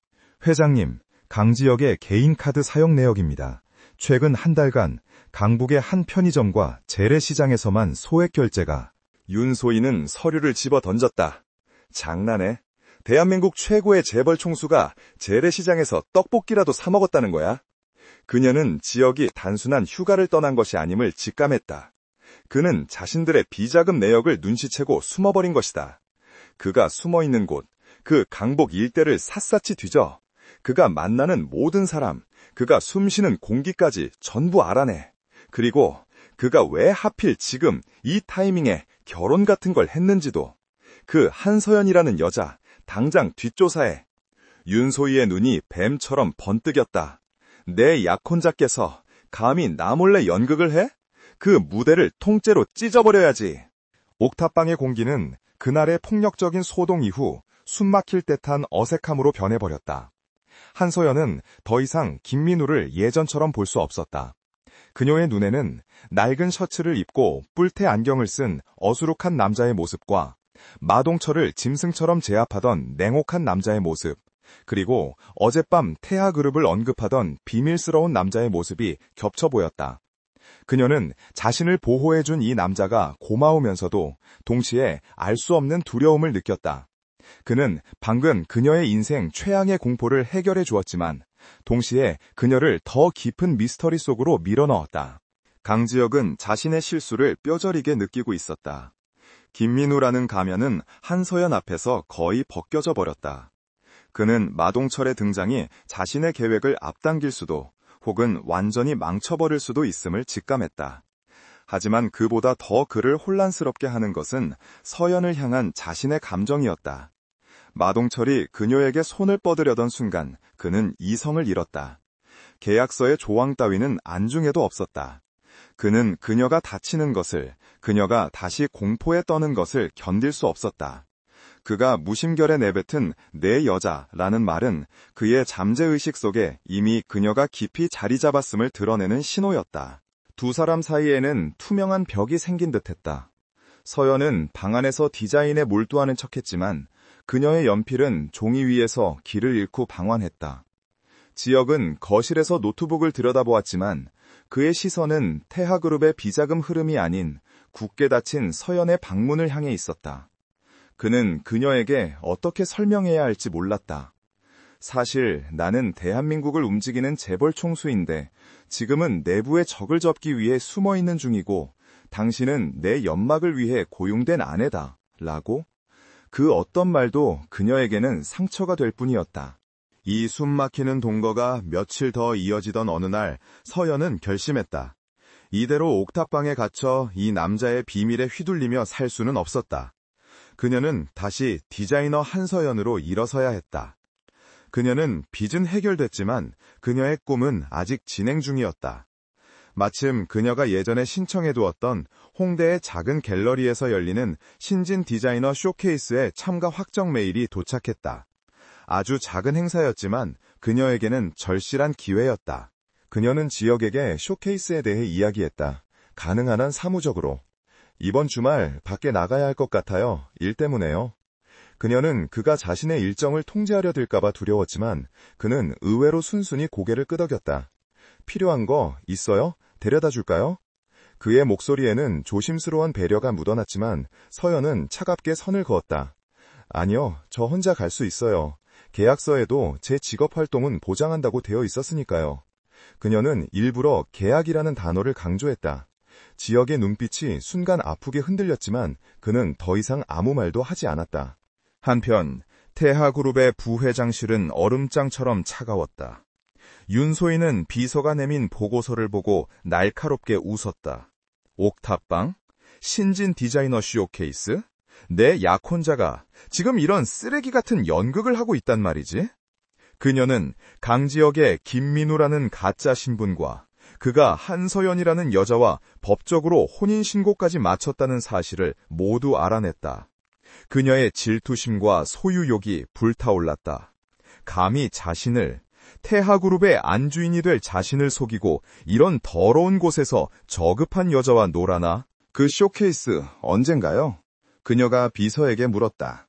회장님, 강지혁의 개인 카드 사용 내역입니다. 최근 한 달간 강북의 한 편의점과 재래시장에서만 소액 결제가. 윤소희는 서류를 집어 던졌다. 장난해? 대한민국 최고의 재벌 총수가 재래시장에서 떡볶이라도 사 먹었다는 거야? 그녀는 지역이 단순한 휴가를 떠난 것이 아님을 직감했다. 그는 자신들의 비자금 내역을 눈치채고 숨어버린 것이다. 그가 숨어있는 곳, 그 강북 일대를 샅샅이 뒤져 그가 만나는 모든 사람, 그가 숨쉬는 공기까지 전부 알아내. 그리고 그가 왜 하필 지금 이 타이밍에 결혼 같은 걸 했는지도. 그 한서연이라는 여자, 당장 뒷조사해. 윤소희의 눈이 뱀처럼 번뜩였다. 내 약혼자께서 감히 나 몰래 연극을 해? 그 무대를 통째로 찢어버려야지. 옥탑방의 공기는 그날의 폭력적인 소동 이후 숨막힐 듯한 어색함으로 변해버렸다. 한서연은 더 이상 김민우를 예전처럼 볼 수 없었다. 그녀의 눈에는 낡은 셔츠를 입고 뿔테 안경을 쓴 어수룩한 남자의 모습과 마동철을 짐승처럼 제압하던 냉혹한 남자의 모습, 그리고 어젯밤 태아그룹을 언급하던 비밀스러운 남자의 모습이 겹쳐 보였다. 그녀는 자신을 보호해준 이 남자가 고마우면서도 동시에 알 수 없는 두려움을 느꼈다. 그는 방금 그녀의 인생 최악의 공포를 해결해 주었지만 동시에 그녀를 더 깊은 미스터리 속으로 밀어넣었다. 강지혁은 자신의 실수를 뼈저리게 느끼고 있었다. 김민우라는 가면은 한서연 앞에서 거의 벗겨져 버렸다. 그는 마동철의 등장이 자신의 계획을 앞당길 수도 혹은 완전히 망쳐버릴 수도 있음을 직감했다. 하지만 그보다 더 그를 혼란스럽게 하는 것은 서연을 향한 자신의 감정이었다. 마동철이 그녀에게 손을 뻗으려던 순간 그는 이성을 잃었다. 계약서의 조항 따위는 안중에도 없었다. 그는 그녀가 다치는 것을, 그녀가 다시 공포에 떠는 것을 견딜 수 없었다. 그가 무심결에 내뱉은 내 여자라는 말은 그의 잠재의식 속에 이미 그녀가 깊이 자리 잡았음을 드러내는 신호였다. 두 사람 사이에는 투명한 벽이 생긴 듯했다. 서연은 방 안에서 디자인에 몰두하는 척했지만 그녀의 연필은 종이 위에서 길을 잃고 방황했다. 지혁은 거실에서 노트북을 들여다보았지만 그의 시선은 태하그룹의 비자금 흐름이 아닌 굳게 닫힌 서연의 방문을 향해 있었다. 그는 그녀에게 어떻게 설명해야 할지 몰랐다. 사실 나는 대한민국을 움직이는 재벌 총수인데 지금은 내부의 적을 접기 위해 숨어있는 중이고 당신은 내 연막을 위해 고용된 아내다. 라고? 그 어떤 말도 그녀에게는 상처가 될 뿐이었다. 이 숨막히는 동거가 며칠 더 이어지던 어느 날 서연은 결심했다. 이대로 옥탑방에 갇혀 이 남자의 비밀에 휘둘리며 살 수는 없었다. 그녀는 다시 디자이너 한서연으로 일어서야 했다. 그녀는 빚은 해결됐지만 그녀의 꿈은 아직 진행 중이었다. 마침 그녀가 예전에 신청해두었던 홍대의 작은 갤러리에서 열리는 신진 디자이너 쇼케이스에 참가 확정 메일이 도착했다. 아주 작은 행사였지만 그녀에게는 절실한 기회였다. 그녀는 지역에게 쇼케이스에 대해 이야기했다. 가능한 한 사무적으로. 이번 주말 밖에 나가야 할 것 같아요. 일 때문에요. 그녀는 그가 자신의 일정을 통제하려 들까봐 두려웠지만 그는 의외로 순순히 고개를 끄덕였다. 필요한 거 있어요? 데려다 줄까요? 그의 목소리에는 조심스러운 배려가 묻어났지만 서연은 차갑게 선을 그었다. 아니요, 저 혼자 갈 수 있어요. 계약서에도 제 직업 활동은 보장한다고 되어 있었으니까요. 그녀는 일부러 계약이라는 단어를 강조했다. 지역의 눈빛이 순간 아프게 흔들렸지만 그는 더 이상 아무 말도 하지 않았다. 한편 태하그룹의 부회장실은 얼음장처럼 차가웠다. 윤소희는 비서가 내민 보고서를 보고 날카롭게 웃었다. 옥탑방? 신진 디자이너 쇼케이스? 내 약혼자가 지금 이런 쓰레기 같은 연극을 하고 있단 말이지? 그녀는 강지혁의 김민우라는 가짜 신분과 그가 한서연이라는 여자와 법적으로 혼인신고까지 마쳤다는 사실을 모두 알아냈다. 그녀의 질투심과 소유욕이 불타올랐다. 감히 자신을, 태하그룹의 안주인이 될 자신을 속이고 이런 더러운 곳에서 저급한 여자와 놀아나? 그 쇼케이스 언젠가요? 그녀가 비서에게 물었다.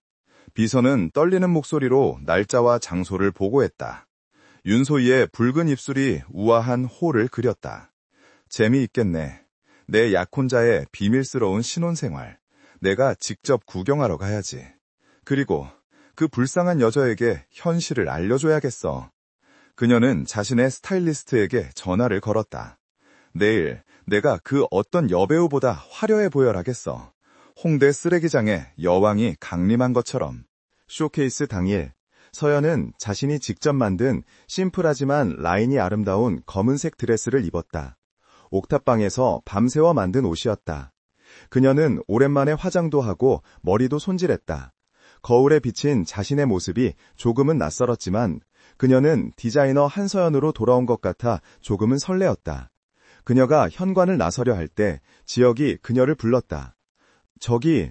비서는 떨리는 목소리로 날짜와 장소를 보고했다. 윤소희의 붉은 입술이 우아한 호를 그렸다. 재미있겠네. 내 약혼자의 비밀스러운 신혼생활. 내가 직접 구경하러 가야지. 그리고 그 불쌍한 여자에게 현실을 알려줘야겠어. 그녀는 자신의 스타일리스트에게 전화를 걸었다. 내일 내가 그 어떤 여배우보다 화려해 보여라겠어. 홍대 쓰레기장에 여왕이 강림한 것처럼. 쇼케이스 당일, 서연은 자신이 직접 만든 심플하지만 라인이 아름다운 검은색 드레스를 입었다. 옥탑방에서 밤새워 만든 옷이었다. 그녀는 오랜만에 화장도 하고 머리도 손질했다. 거울에 비친 자신의 모습이 조금은 낯설었지만 그녀는 디자이너 한서연으로 돌아온 것 같아 조금은 설레었다. 그녀가 현관을 나서려 할 때 지혁이 그녀를 불렀다. 저기,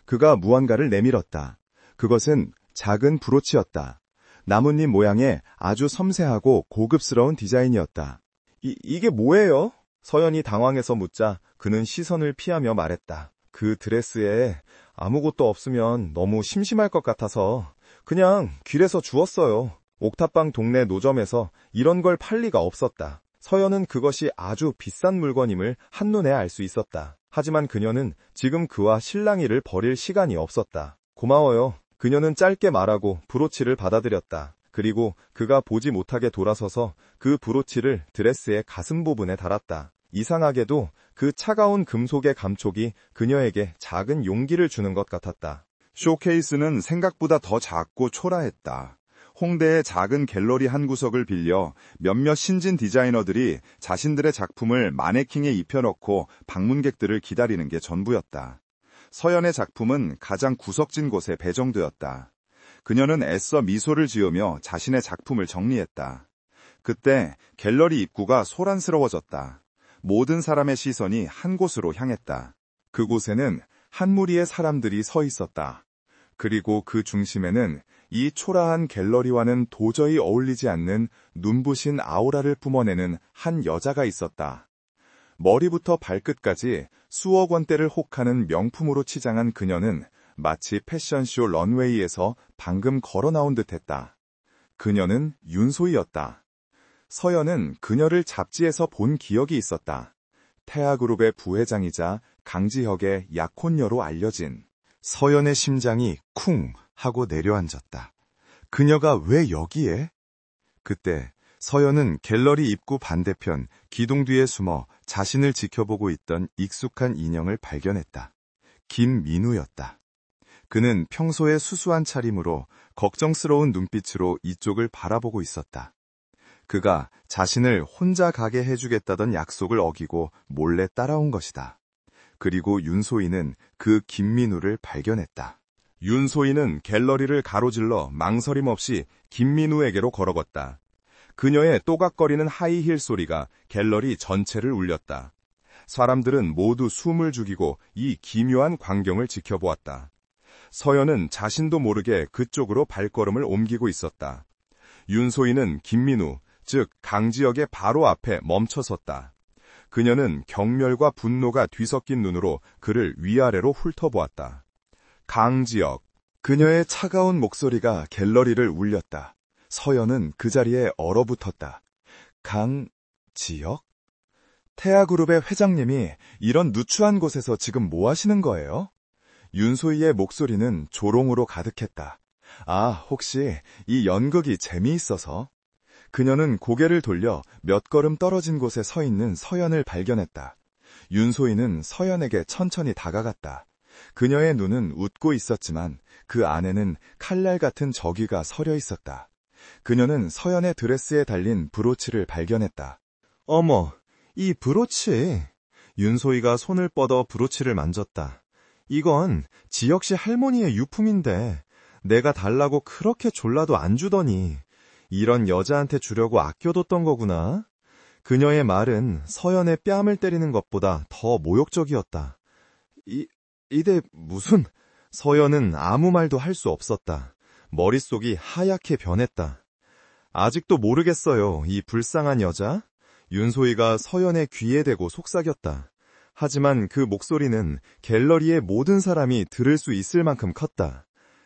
그가 무언가를 내밀었다. 그것은 작은 브로치였다. 나뭇잎 모양의 아주 섬세하고 고급스러운 디자인이었다. 이게 뭐예요? 서연이 당황해서 묻자 그는 시선을 피하며 말했다. 그 드레스에 아무것도 없으면 너무 심심할 것 같아서 그냥 길에서 주웠어요. 옥탑방 동네 노점에서 이런 걸 팔 리가 없었다. 서연은 그것이 아주 비싼 물건임을 한눈에 알 수 있었다. 하지만 그녀는 지금 그와 실랑이를 벌일 시간이 없었다. 고마워요. 그녀는 짧게 말하고 브로치를 받아들였다. 그리고 그가 보지 못하게 돌아서서 그 브로치를 드레스의 가슴 부분에 달았다. 이상하게도 그 차가운 금속의 감촉이 그녀에게 작은 용기를 주는 것 같았다. 쇼케이스는 생각보다 더 작고 초라했다. 홍대의 작은 갤러리 한 구석을 빌려 몇몇 신진 디자이너들이 자신들의 작품을 마네킹에 입혀놓고 방문객들을 기다리는 게 전부였다. 서연의 작품은 가장 구석진 곳에 배정되었다. 그녀는 애써 미소를 지으며 자신의 작품을 정리했다. 그때 갤러리 입구가 소란스러워졌다. 모든 사람의 시선이 한 곳으로 향했다. 그곳에는 한 무리의 사람들이 서 있었다. 그리고 그 중심에는 이 초라한 갤러리와는 도저히 어울리지 않는 눈부신 아우라를 뿜어내는 한 여자가 있었다. 머리부터 발끝까지 수억 원대를 혹하는 명품으로 치장한 그녀는 마치 패션쇼 런웨이에서 방금 걸어 나온 듯했다. 그녀는 윤소희였다. 서연은 그녀를 잡지에서 본 기억이 있었다. 태하그룹의 부회장이자 강지혁의 약혼녀로 알려진. 서연의 심장이 쿵 하고 내려앉았다. 그녀가 왜 여기에? 그때 서연은 갤러리 입구 반대편 기둥 뒤에 숨어 자신을 지켜보고 있던 익숙한 인형을 발견했다. 김민우였다. 그는 평소의 수수한 차림으로 걱정스러운 눈빛으로 이쪽을 바라보고 있었다. 그가 자신을 혼자 가게 해주겠다던 약속을 어기고 몰래 따라온 것이다. 그리고 윤소희는 그 김민우를 발견했다. 윤소희는 갤러리를 가로질러 망설임 없이 김민우에게로 걸어갔다. 그녀의 또각거리는 하이힐 소리가 갤러리 전체를 울렸다. 사람들은 모두 숨을 죽이고 이 기묘한 광경을 지켜보았다. 서연은 자신도 모르게 그쪽으로 발걸음을 옮기고 있었다. 윤소희는 김민우, 즉 강지혁의 바로 앞에 멈춰섰다. 그녀는 경멸과 분노가 뒤섞인 눈으로 그를 위아래로 훑어보았다. 강지혁. 그녀의 차가운 목소리가 갤러리를 울렸다. 서연은 그 자리에 얼어붙었다. 강지혁? 태아그룹의 회장님이 이런 누추한 곳에서 지금 뭐 하시는 거예요? 윤소희의 목소리는 조롱으로 가득했다. 아, 혹시 이 연극이 재미있어서? 그녀는 고개를 돌려 몇 걸음 떨어진 곳에 서 있는 서연을 발견했다. 윤소희는 서연에게 천천히 다가갔다. 그녀의 눈은 웃고 있었지만 그 안에는 칼날 같은 저기가 서려 있었다. 그녀는 서연의 드레스에 달린 브로치를 발견했다. 어머, 이 브로치. 윤소희가 손을 뻗어 브로치를 만졌다. 이건 지혁씨 할머니의 유품인데 내가 달라고 그렇게 졸라도 안 주더니 이런 여자한테 주려고 아껴뒀던 거구나. 그녀의 말은 서연의 뺨을 때리는 것보다 더 모욕적이었다. 이대 무슨... 서연은 아무 말도 할 수 없었다. 머릿속이 하얗게 변했다. 아직도 모르겠어요, 이 불쌍한 여자? 윤소희가 서연의 귀에 대고 속삭였다. 하지만 그 목소리는 갤러리의 모든 사람이 들을 수 있을 만큼 컸다.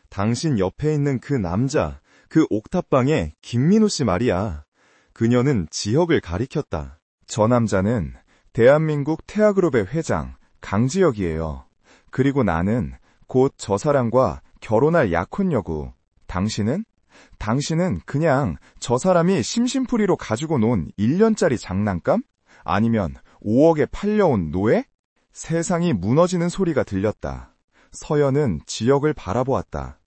당신 옆에 있는 그 남자, 그 옥탑방의 김민우 씨 말이야. 그녀는 지혁을 가리켰다. 저 남자는 대한민국 태아그룹의 회장 강지혁이에요. 그리고 나는 곧 저 사람과 결혼할 약혼여구. 당신은 그냥 저 사람이 심심풀이로 가지고 논 1년짜리 장난감? 아니면 5억에 팔려온 노예? 세상이 무너지는 소리가 들렸다. 서연은 지혁을 바라보았다.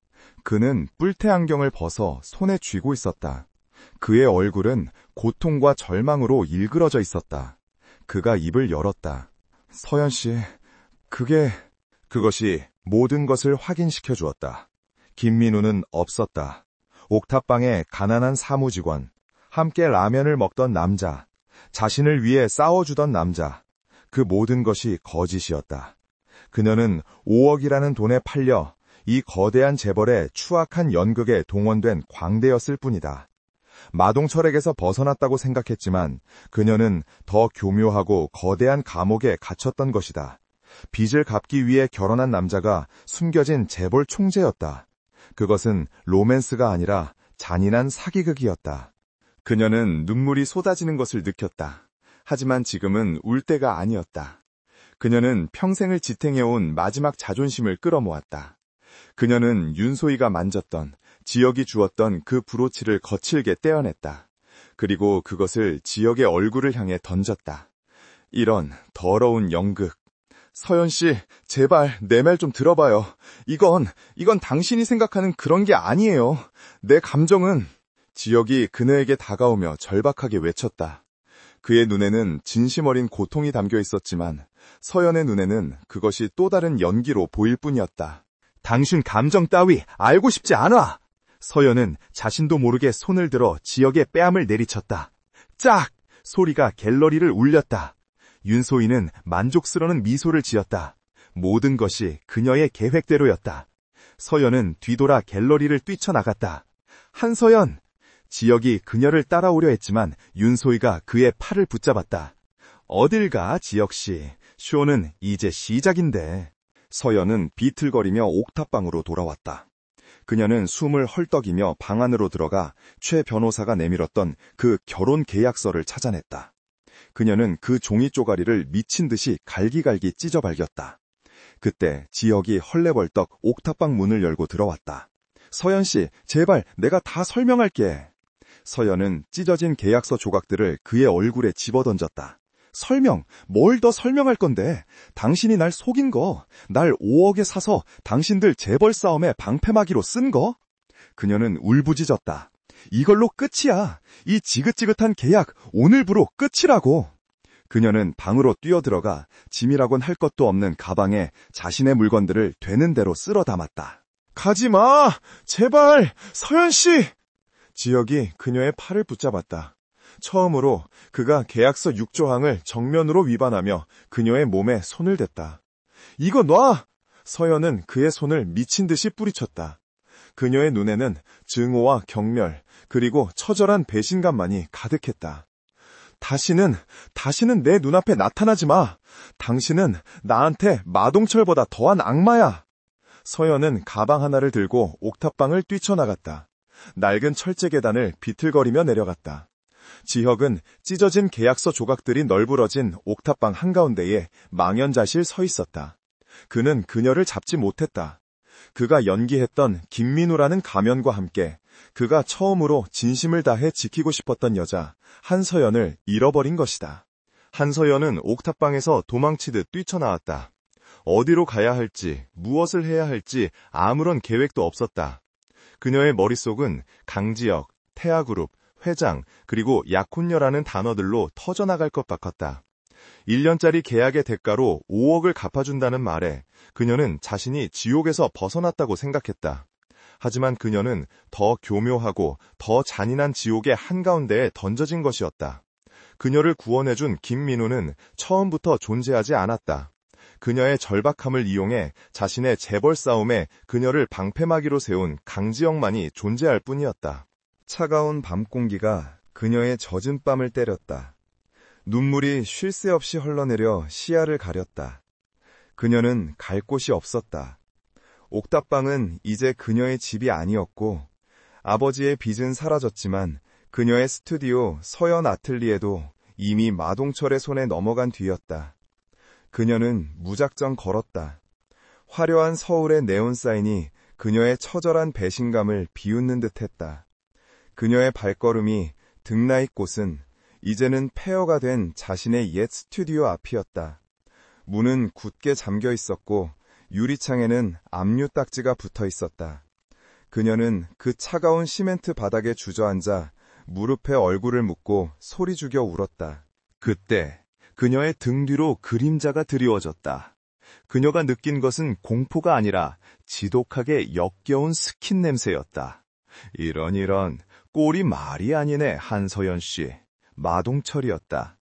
그는 뿔테 안경을 벗어 손에 쥐고 있었다. 그의 얼굴은 고통과 절망으로 일그러져 있었다. 그가 입을 열었다. 서연 씨, 그것이 모든 것을 확인시켜 주었다. 김민우는 없었다. 옥탑방의 가난한 사무직원, 함께 라면을 먹던 남자, 자신을 위해 싸워주던 남자, 그 모든 것이 거짓이었다. 그녀는 5억이라는 돈에 팔려 이 거대한 재벌의 추악한 연극에 동원된 광대였을 뿐이다. 마동철에게서 벗어났다고 생각했지만 그녀는 더 교묘하고 거대한 감옥에 갇혔던 것이다. 빚을 갚기 위해 결혼한 남자가 숨겨진 재벌 총재였다. 그것은 로맨스가 아니라 잔인한 사기극이었다. 그녀는 눈물이 쏟아지는 것을 느꼈다. 하지만 지금은 울 때가 아니었다. 그녀는 평생을 지탱해온 마지막 자존심을 끌어모았다. 그녀는 윤소희가 만졌던, 지혁이 주었던 그 브로치를 거칠게 떼어냈다. 그리고 그것을 지혁의 얼굴을 향해 던졌다. 이런 더러운 연극. 서연 씨, 제발 내 말 좀 들어봐요. 이건 당신이 생각하는 그런 게 아니에요. 내 감정은... 지혁이 그녀에게 다가오며 절박하게 외쳤다. 그의 눈에는 진심 어린 고통이 담겨 있었지만 서연의 눈에는 그것이 또 다른 연기로 보일 뿐이었다. 당신 감정 따위 알고 싶지 않아! 서연은 자신도 모르게 손을 들어 지혁의 뺨을 내리쳤다. 짝! 소리가 갤러리를 울렸다. 윤소희는 만족스러운 미소를 지었다. 모든 것이 그녀의 계획대로였다. 서연은 뒤돌아 갤러리를 뛰쳐나갔다. 한서연! 지혁이 그녀를 따라오려 했지만 윤소희가 그의 팔을 붙잡았다. 어딜 가, 지혁씨. 쇼는 이제 시작인데. 서연은 비틀거리며 옥탑방으로 돌아왔다. 그녀는 숨을 헐떡이며 방 안으로 들어가 최 변호사가 내밀었던 그 결혼 계약서를 찾아냈다. 그녀는 그 종이 쪼가리를 미친 듯이 갈기갈기 찢어 발겼다. 그때 지혁이 헐레벌떡 옥탑방 문을 열고 들어왔다. 서연 씨, 제발 내가 다 설명할게. 서연은 찢어진 계약서 조각들을 그의 얼굴에 집어던졌다. 설명? 뭘 더 설명할 건데? 당신이 날 속인 거, 날 5억에 사서 당신들 재벌 싸움에 방패막이로 쓴 거? 그녀는 울부짖었다. 이걸로 끝이야. 이 지긋지긋한 계약 오늘부로 끝이라고. 그녀는 방으로 뛰어들어가 짐이라곤 할 것도 없는 가방에 자신의 물건들을 되는 대로 쓸어 담았다. 가지마! 제발! 서연씨! 지혁이 그녀의 팔을 붙잡았다. 처음으로 그가 계약서 6조항을 정면으로 위반하며 그녀의 몸에 손을 댔다. 이거 놔! 서연은 그의 손을 미친 듯이 뿌리쳤다. 그녀의 눈에는 증오와 경멸, 그리고 처절한 배신감만이 가득했다. 다시는 내 눈앞에 나타나지 마. 당신은 나한테 마동철보다 더한 악마야. 서연은 가방 하나를 들고 옥탑방을 뛰쳐나갔다. 낡은 철제 계단을 비틀거리며 내려갔다. 지혁은 찢어진 계약서 조각들이 널브러진 옥탑방 한가운데에 망연자실 서 있었다. 그는 그녀를 잡지 못했다. 그가 연기했던 김민우라는 가면과 함께 그가 처음으로 진심을 다해 지키고 싶었던 여자 한서연을 잃어버린 것이다. 한서연은 옥탑방에서 도망치듯 뛰쳐나왔다. 어디로 가야 할지, 무엇을 해야 할지 아무런 계획도 없었다. 그녀의 머릿속은 강지혁, 태아그룹, 회장, 그리고 약혼녀라는 단어들로 터져나갈 것 같았다. 1년짜리 계약의 대가로 5억을 갚아준다는 말에 그녀는 자신이 지옥에서 벗어났다고 생각했다. 하지만 그녀는 더 교묘하고 더 잔인한 지옥의 한가운데에 던져진 것이었다. 그녀를 구원해준 김민우는 처음부터 존재하지 않았다. 그녀의 절박함을 이용해 자신의 재벌 싸움에 그녀를 방패막이로 세운 강지영만이 존재할 뿐이었다. 차가운 밤 공기가 그녀의 젖은 뺨을 때렸다. 눈물이 쉴 새 없이 흘러내려 시야를 가렸다. 그녀는 갈 곳이 없었다. 옥탑방은 이제 그녀의 집이 아니었고 아버지의 빚은 사라졌지만 그녀의 스튜디오 서연 아틀리에도 이미 마동철의 손에 넘어간 뒤였다. 그녀는 무작정 걸었다. 화려한 서울의 네온사인이 그녀의 처절한 배신감을 비웃는 듯했다. 그녀의 발걸음이 등나이 곳은 이제는 폐허가 된 자신의 옛 스튜디오 앞이었다. 문은 굳게 잠겨 있었고 유리창에는 압류 딱지가 붙어 있었다. 그녀는 그 차가운 시멘트 바닥에 주저앉아 무릎에 얼굴을 묻고 소리 죽여 울었다. 그때 그녀의 등 뒤로 그림자가 드리워졌다. 그녀가 느낀 것은 공포가 아니라 지독하게 역겨운 스킨 냄새였다. 이런 꼴이 말이 아니네, 한서연 씨. 마동철이었다.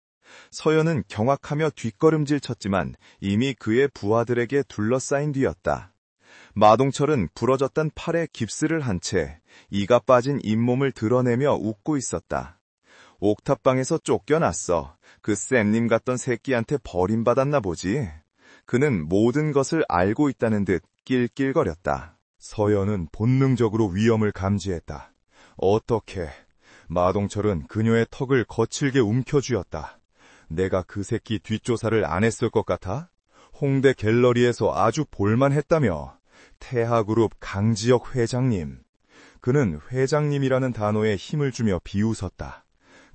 서연은 경악하며 뒷걸음질 쳤지만 이미 그의 부하들에게 둘러싸인 뒤였다. 마동철은 부러졌던 팔에 깁스를 한 채 이가 빠진 잇몸을 드러내며 웃고 있었다. 옥탑방에서 쫓겨났어. 그 쌤님 같던 새끼한테 버림받았나 보지. 그는 모든 것을 알고 있다는 듯 낄낄거렸다. 서연은 본능적으로 위험을 감지했다. 어떻게? 마동철은 그녀의 턱을 거칠게 움켜쥐었다. 내가 그 새끼 뒷조사를 안 했을 것 같아? 홍대 갤러리에서 아주 볼만했다며. 태하그룹 강지혁 회장님. 그는 회장님이라는 단어에 힘을 주며 비웃었다.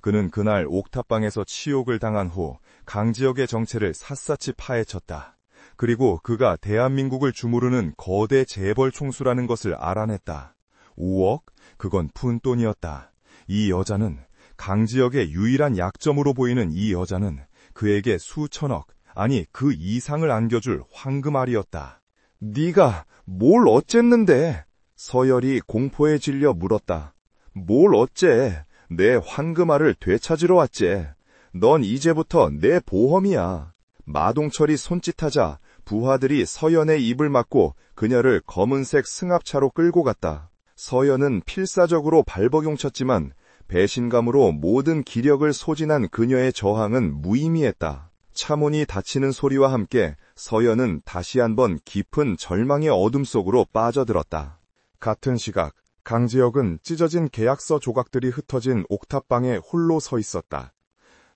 그는 그날 옥탑방에서 치욕을 당한 후 강지혁의 정체를 샅샅이 파헤쳤다. 그리고 그가 대한민국을 주무르는 거대 재벌 총수라는 것을 알아냈다. 5억? 그건 푼돈이었다. 이 여자는, 강지혁의 유일한 약점으로 보이는 이 여자는 그에게 수천억, 아니 그 이상을 안겨줄 황금알이었다. 네가 뭘 어쨌는데? 서열이 공포에 질려 물었다. 뭘 어째? 내 황금알을 되찾으러 왔지. 넌 이제부터 내 보험이야. 마동철이 손짓하자 부하들이 서연의 입을 막고 그녀를 검은색 승합차로 끌고 갔다. 서연은 필사적으로 발버둥 쳤지만 배신감으로 모든 기력을 소진한 그녀의 저항은 무의미했다. 차문이 닫히는 소리와 함께 서연은 다시 한번 깊은 절망의 어둠 속으로 빠져들었다. 같은 시각 강지혁은 찢어진 계약서 조각들이 흩어진 옥탑방에 홀로 서 있었다.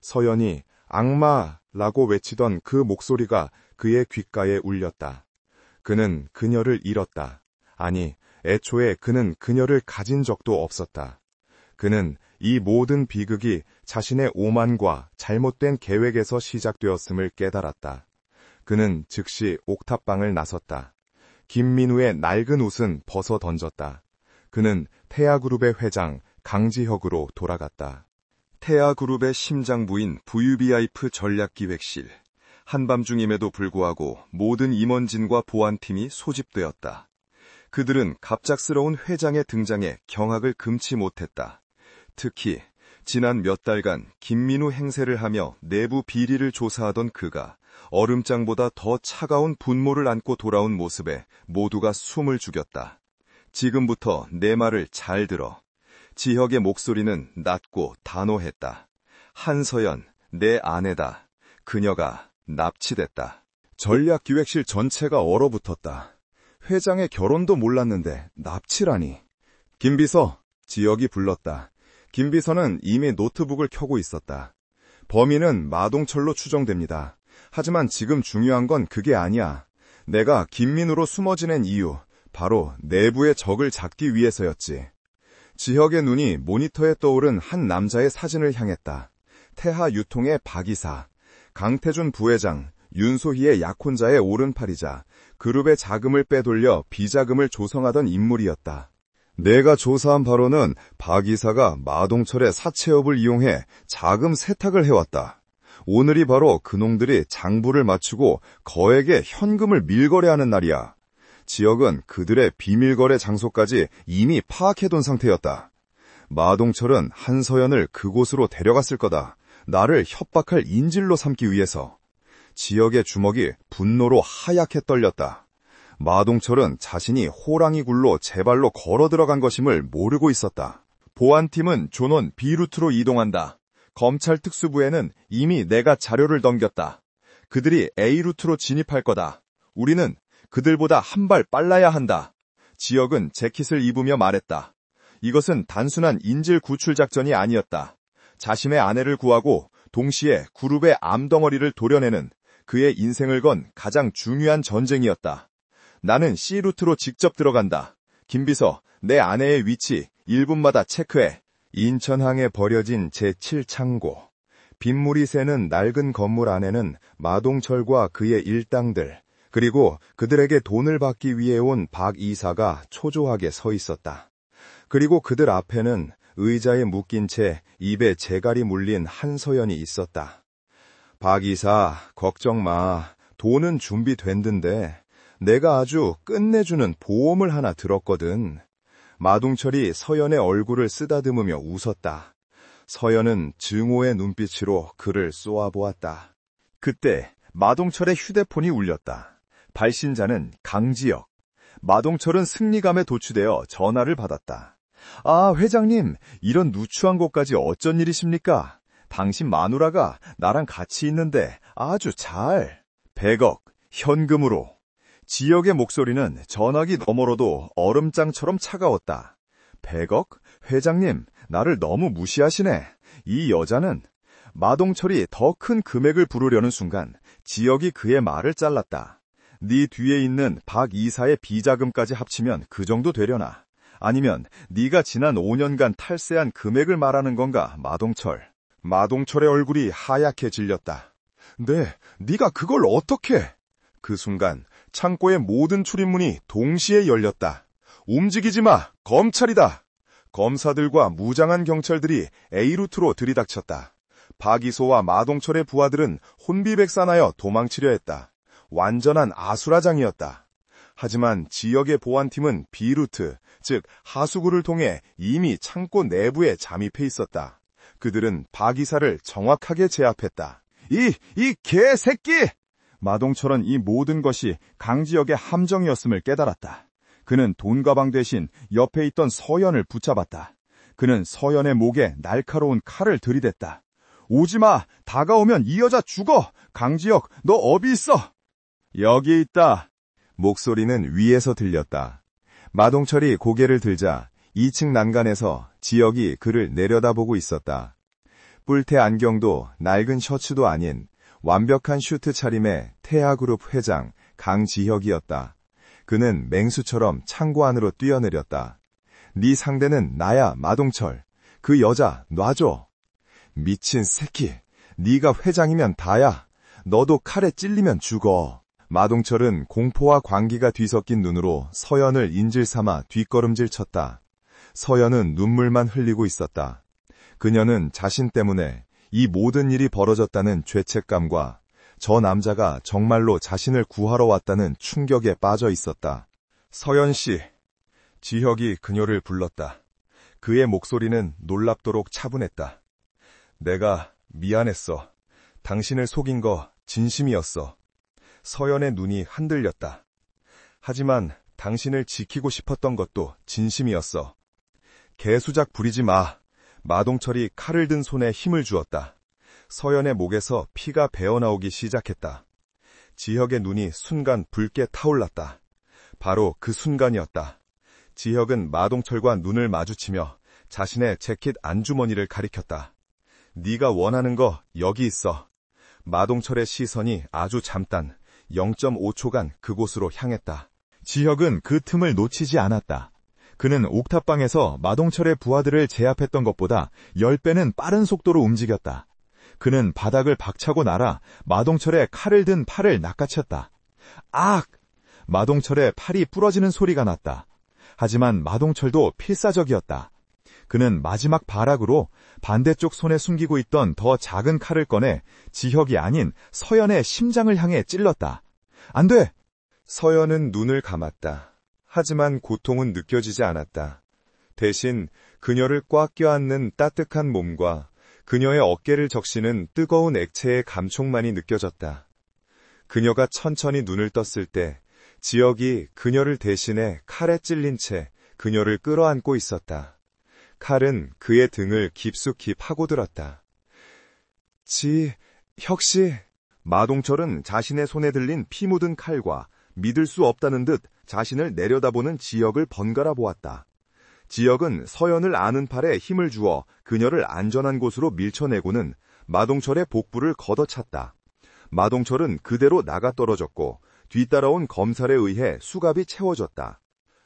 서연이 악마라고 외치던 그 목소리가 그의 귓가에 울렸다. 그는 그녀를 잃었다. 아니, 애초에 그는 그녀를 가진 적도 없었다. 그는 이 모든 비극이 자신의 오만과 잘못된 계획에서 시작되었음을 깨달았다. 그는 즉시 옥탑방을 나섰다. 김민우의 낡은 옷은 벗어 던졌다. 그는 태아그룹의 회장 강지혁으로 돌아갔다. 태아그룹의 심장부인 VVIP 전략기획실. 한밤중임에도 불구하고 모든 임원진과 보안팀이 소집되었다. 그들은 갑작스러운 회장의 등장에 경악을 금치 못했다. 특히 지난 몇 달간 김민우 행세를 하며 내부 비리를 조사하던 그가 얼음장보다 더 차가운 분모를 안고 돌아온 모습에 모두가 숨을 죽였다. 지금부터 내 말을 잘 들어. 지혁의 목소리는 낮고 단호했다. 한서연, 내 아내다. 그녀가 납치됐다. 전략기획실 전체가 얼어붙었다. 회장의 결혼도 몰랐는데 납치라니. 김비서, 지혁이 불렀다. 김비서는 이미 노트북을 켜고 있었다. 범인은 마동철로 추정됩니다. 하지만 지금 중요한 건 그게 아니야. 내가 김민우로 숨어 지낸 이유, 바로 내부의 적을 잡기 위해서였지. 지혁의 눈이 모니터에 떠오른 한 남자의 사진을 향했다. 태하 유통의 박 이사, 강태준 부회장, 윤소희의 약혼자의 오른팔이자 그룹의 자금을 빼돌려 비자금을 조성하던 인물이었다. 내가 조사한 바로는 박 이사가 마동철의 사채업을 이용해 자금 세탁을 해왔다. 오늘이 바로 그놈들이 장부를 마치고 거액의 현금을 밀거래하는 날이야. 지역은 그들의 비밀거래 장소까지 이미 파악해둔 상태였다. 마동철은 한서연을 그곳으로 데려갔을 거다. 나를 협박할 인질로 삼기 위해서. 지역의 주먹이 분노로 하얗게 떨렸다. 마동철은 자신이 호랑이 굴로 제 발로 걸어 들어간 것임을 모르고 있었다. 보안팀은 존원 B루트로 이동한다. 검찰 특수부에는 이미 내가 자료를 넘겼다. 그들이 A루트로 진입할 거다. 우리는 그들보다 한 발 빨라야 한다. 지역은 재킷을 입으며 말했다. 이것은 단순한 인질 구출 작전이 아니었다. 자신의 아내를 구하고 동시에 그룹의 암덩어리를 도려내는 그의 인생을 건 가장 중요한 전쟁이었다. 나는 C루트로 직접 들어간다. 김비서, 내 아내의 위치 1분마다 체크해. 인천항에 버려진 제7창고. 빗물이 새는 낡은 건물 안에는 마동철과 그의 일당들, 그리고 그들에게 돈을 받기 위해 온 박 이사가 초조하게 서 있었다. 그리고 그들 앞에는 의자에 묶인 채 입에 재갈이 물린 한서연이 있었다. 박 이사, 걱정 마. 돈은 준비된던데 내가 아주 끝내주는 보험을 하나 들었거든. 마동철이 서연의 얼굴을 쓰다듬으며 웃었다. 서연은 증오의 눈빛으로 그를 쏘아보았다. 그때 마동철의 휴대폰이 울렸다. 발신자는 강지혁. 마동철은 승리감에 도취되어 전화를 받았다. 아, 회장님, 이런 누추한 곳까지 어쩐 일이십니까? 당신 마누라가 나랑 같이 있는데 아주 잘. 100억, 현금으로. 지역의 목소리는 전화기 너머로도 얼음장처럼 차가웠다. 100억? 회장님, 나를 너무 무시하시네. 이 여자는. 마동철이 더 큰 금액을 부르려는 순간 지역이 그의 말을 잘랐다. 네 뒤에 있는 박 이사의 비자금까지 합치면 그 정도 되려나? 아니면 네가 지난 5년간 탈세한 금액을 말하는 건가, 마동철? 마동철의 얼굴이 하얗게 질렸다. 네, 네가 그걸 어떻게? 그 순간 창고의 모든 출입문이 동시에 열렸다. 움직이지 마! 검찰이다! 검사들과 무장한 경찰들이 A루트로 들이닥쳤다. 박이소와 마동철의 부하들은 혼비백산하여 도망치려 했다. 완전한 아수라장이었다. 하지만 지역의 보안팀은 B루트, 즉 하수구를 통해 이미 창고 내부에 잠입해 있었다. 그들은 박이사를 정확하게 제압했다. 이 개새끼! 마동철은 이 모든 것이 강지혁의 함정이었음을 깨달았다. 그는 돈가방 대신 옆에 있던 서연을 붙잡았다. 그는 서연의 목에 날카로운 칼을 들이댔다. 오지마! 다가오면 이 여자 죽어! 강지혁, 너 어디 있어? 여기 있다. 목소리는 위에서 들렸다. 마동철이 고개를 들자 2층 난간에서 지혁이 그를 내려다보고 있었다. 뿔테 안경도 낡은 셔츠도 아닌 완벽한 슈트 차림의 태아그룹 회장 강지혁이었다. 그는 맹수처럼 창고 안으로 뛰어내렸다. 네 상대는 나야, 마동철. 그 여자 놔줘. 미친 새끼. 네가 회장이면 다야. 너도 칼에 찔리면 죽어. 마동철은 공포와 광기가 뒤섞인 눈으로 서연을 인질 삼아 뒷걸음질 쳤다. 서연은 눈물만 흘리고 있었다. 그녀는 자신 때문에 이 모든 일이 벌어졌다는 죄책감과 저 남자가 정말로 자신을 구하러 왔다는 충격에 빠져 있었다. 서연 씨. 지혁이 그녀를 불렀다. 그의 목소리는 놀랍도록 차분했다. 내가 미안했어. 당신을 속인 거 진심이었어. 서연의 눈이 흔들렸다. 하지만 당신을 지키고 싶었던 것도 진심이었어. 개수작 부리지 마. 마동철이 칼을 든 손에 힘을 주었다. 서연의 목에서 피가 배어나오기 시작했다. 지혁의 눈이 순간 붉게 타올랐다. 바로 그 순간이었다. 지혁은 마동철과 눈을 마주치며 자신의 재킷 안주머니를 가리켰다. 네가 원하는 거 여기 있어. 마동철의 시선이 아주 잠깐 0.5초간 그곳으로 향했다. 지혁은 그 틈을 놓치지 않았다. 그는 옥탑방에서 마동철의 부하들을 제압했던 것보다 10배는 빠른 속도로 움직였다. 그는 바닥을 박차고 날아 마동철의 칼을 든 팔을 낚아챘다. 악! 마동철의 팔이 부러지는 소리가 났다. 하지만 마동철도 필사적이었다. 그는 마지막 발악으로 반대쪽 손에 숨기고 있던 더 작은 칼을 꺼내 지혁이 아닌 서연의 심장을 향해 찔렀다. 안 돼! 서연은 눈을 감았다. 하지만 고통은 느껴지지 않았다. 대신 그녀를 꽉 껴안는 따뜻한 몸과 그녀의 어깨를 적시는 뜨거운 액체의 감촉만이 느껴졌다. 그녀가 천천히 눈을 떴을 때 지혁이 그녀를 대신해 칼에 찔린 채 그녀를 끌어안고 있었다. 칼은 그의 등을 깊숙이 파고들었다. 혁씨. 마동철은 자신의 손에 들린 피 묻은 칼과 믿을 수 없다는 듯 자신을 내려다보는 지혁을 번갈아 보았다. 지혁은 서연을 아는 팔에 힘을 주어 그녀를 안전한 곳으로 밀쳐내고는 마동철의 복부를 걷어찼다. 마동철은 그대로 나가 떨어졌고 뒤따라온 검살에 의해 수갑이 채워졌다.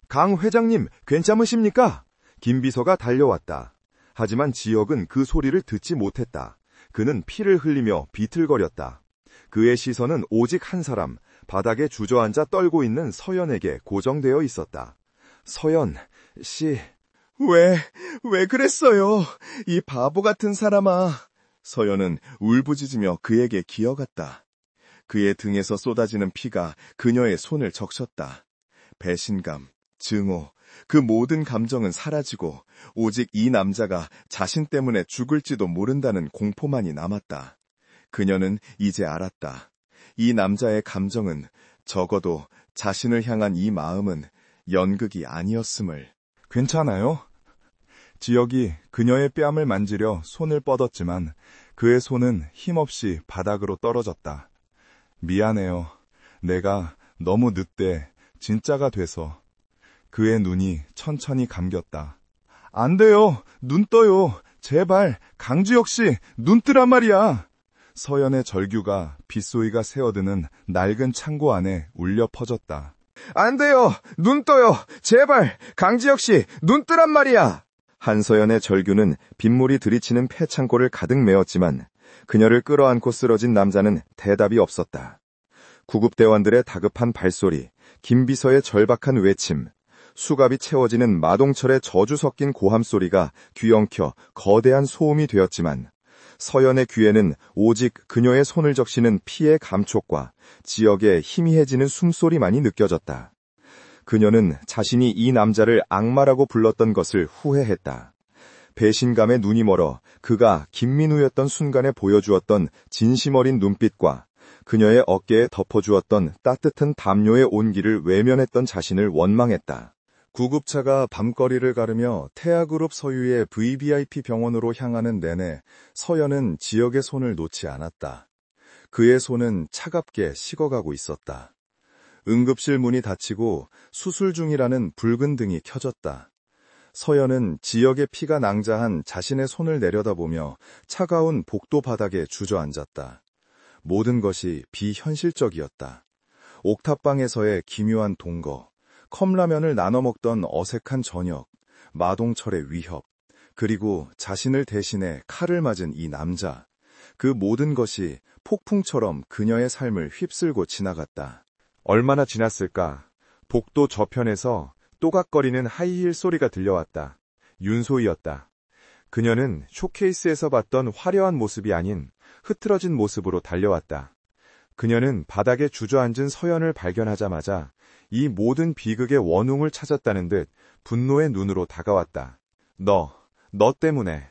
강 회장님, 괜찮으십니까? 김 비서가 달려왔다. 하지만 지혁은 그 소리를 듣지 못했다. 그는 피를 흘리며 비틀거렸다. 그의 시선은 오직 한 사람, 바닥에 주저앉아 떨고 있는 서연에게 고정되어 있었다. 서연 씨, 왜 그랬어요? 이 바보 같은 사람아. 서연은 울부짖으며 그에게 기어갔다. 그의 등에서 쏟아지는 피가 그녀의 손을 적셨다. 배신감, 증오, 그 모든 감정은 사라지고 오직 이 남자가 자신 때문에 죽을지도 모른다는 공포만이 남았다. 그녀는 이제 알았다. 이 남자의 감정은, 적어도 자신을 향한 이 마음은 연극이 아니었음을. 괜찮아요? 지혁이 그녀의 뺨을 만지려 손을 뻗었지만 그의 손은 힘없이 바닥으로 떨어졌다. 미안해요. 내가 너무 늦대 진짜가 돼서. 그의 눈이 천천히 감겼다. 안 돼요. 눈 떠요. 제발 강지혁 씨 눈 뜨란 말이야. 서연의 절규가 빗소리가 새어드는 낡은 창고 안에 울려 퍼졌다. 안 돼요. 눈 떠요. 제발 강지혁 씨 눈 뜨란 말이야. 한서연의 절규는 빗물이 들이치는 폐창고를 가득 메웠지만 그녀를 끌어안고 쓰러진 남자는 대답이 없었다. 구급대원들의 다급한 발소리, 김비서의 절박한 외침, 수갑이 채워지는 마동철의 저주 섞인 고함 소리가 귀엉켜 거대한 소음이 되었지만 서연의 귀에는 오직 그녀의 손을 적시는 피의 감촉과 지역의 희미해지는 숨소리만이 느껴졌다. 그녀는 자신이 이 남자를 악마라고 불렀던 것을 후회했다. 배신감에 눈이 멀어 그가 김민우였던 순간에 보여주었던 진심 어린 눈빛과 그녀의 어깨에 덮어주었던 따뜻한 담요의 온기를 외면했던 자신을 원망했다. 구급차가 밤거리를 가르며 태아그룹 소유의 VVIP 병원으로 향하는 내내 서연은 지역의 손을 놓지 않았다. 그의 손은 차갑게 식어가고 있었다. 응급실 문이 닫히고 수술 중이라는 붉은 등이 켜졌다. 서연은 지역의 피가 낭자한 자신의 손을 내려다보며 차가운 복도 바닥에 주저앉았다. 모든 것이 비현실적이었다. 옥탑방에서의 기묘한 동거, 컵라면을 나눠 먹던 어색한 저녁, 마동철의 위협, 그리고 자신을 대신해 칼을 맞은 이 남자. 그 모든 것이 폭풍처럼 그녀의 삶을 휩쓸고 지나갔다. 얼마나 지났을까? 복도 저편에서 또각거리는 하이힐 소리가 들려왔다. 윤소희였다. 그녀는 쇼케이스에서 봤던 화려한 모습이 아닌 흐트러진 모습으로 달려왔다. 그녀는 바닥에 주저앉은 서연을 발견하자마자 이 모든 비극의 원흉을 찾았다는 듯 분노의 눈으로 다가왔다. 너 때문에.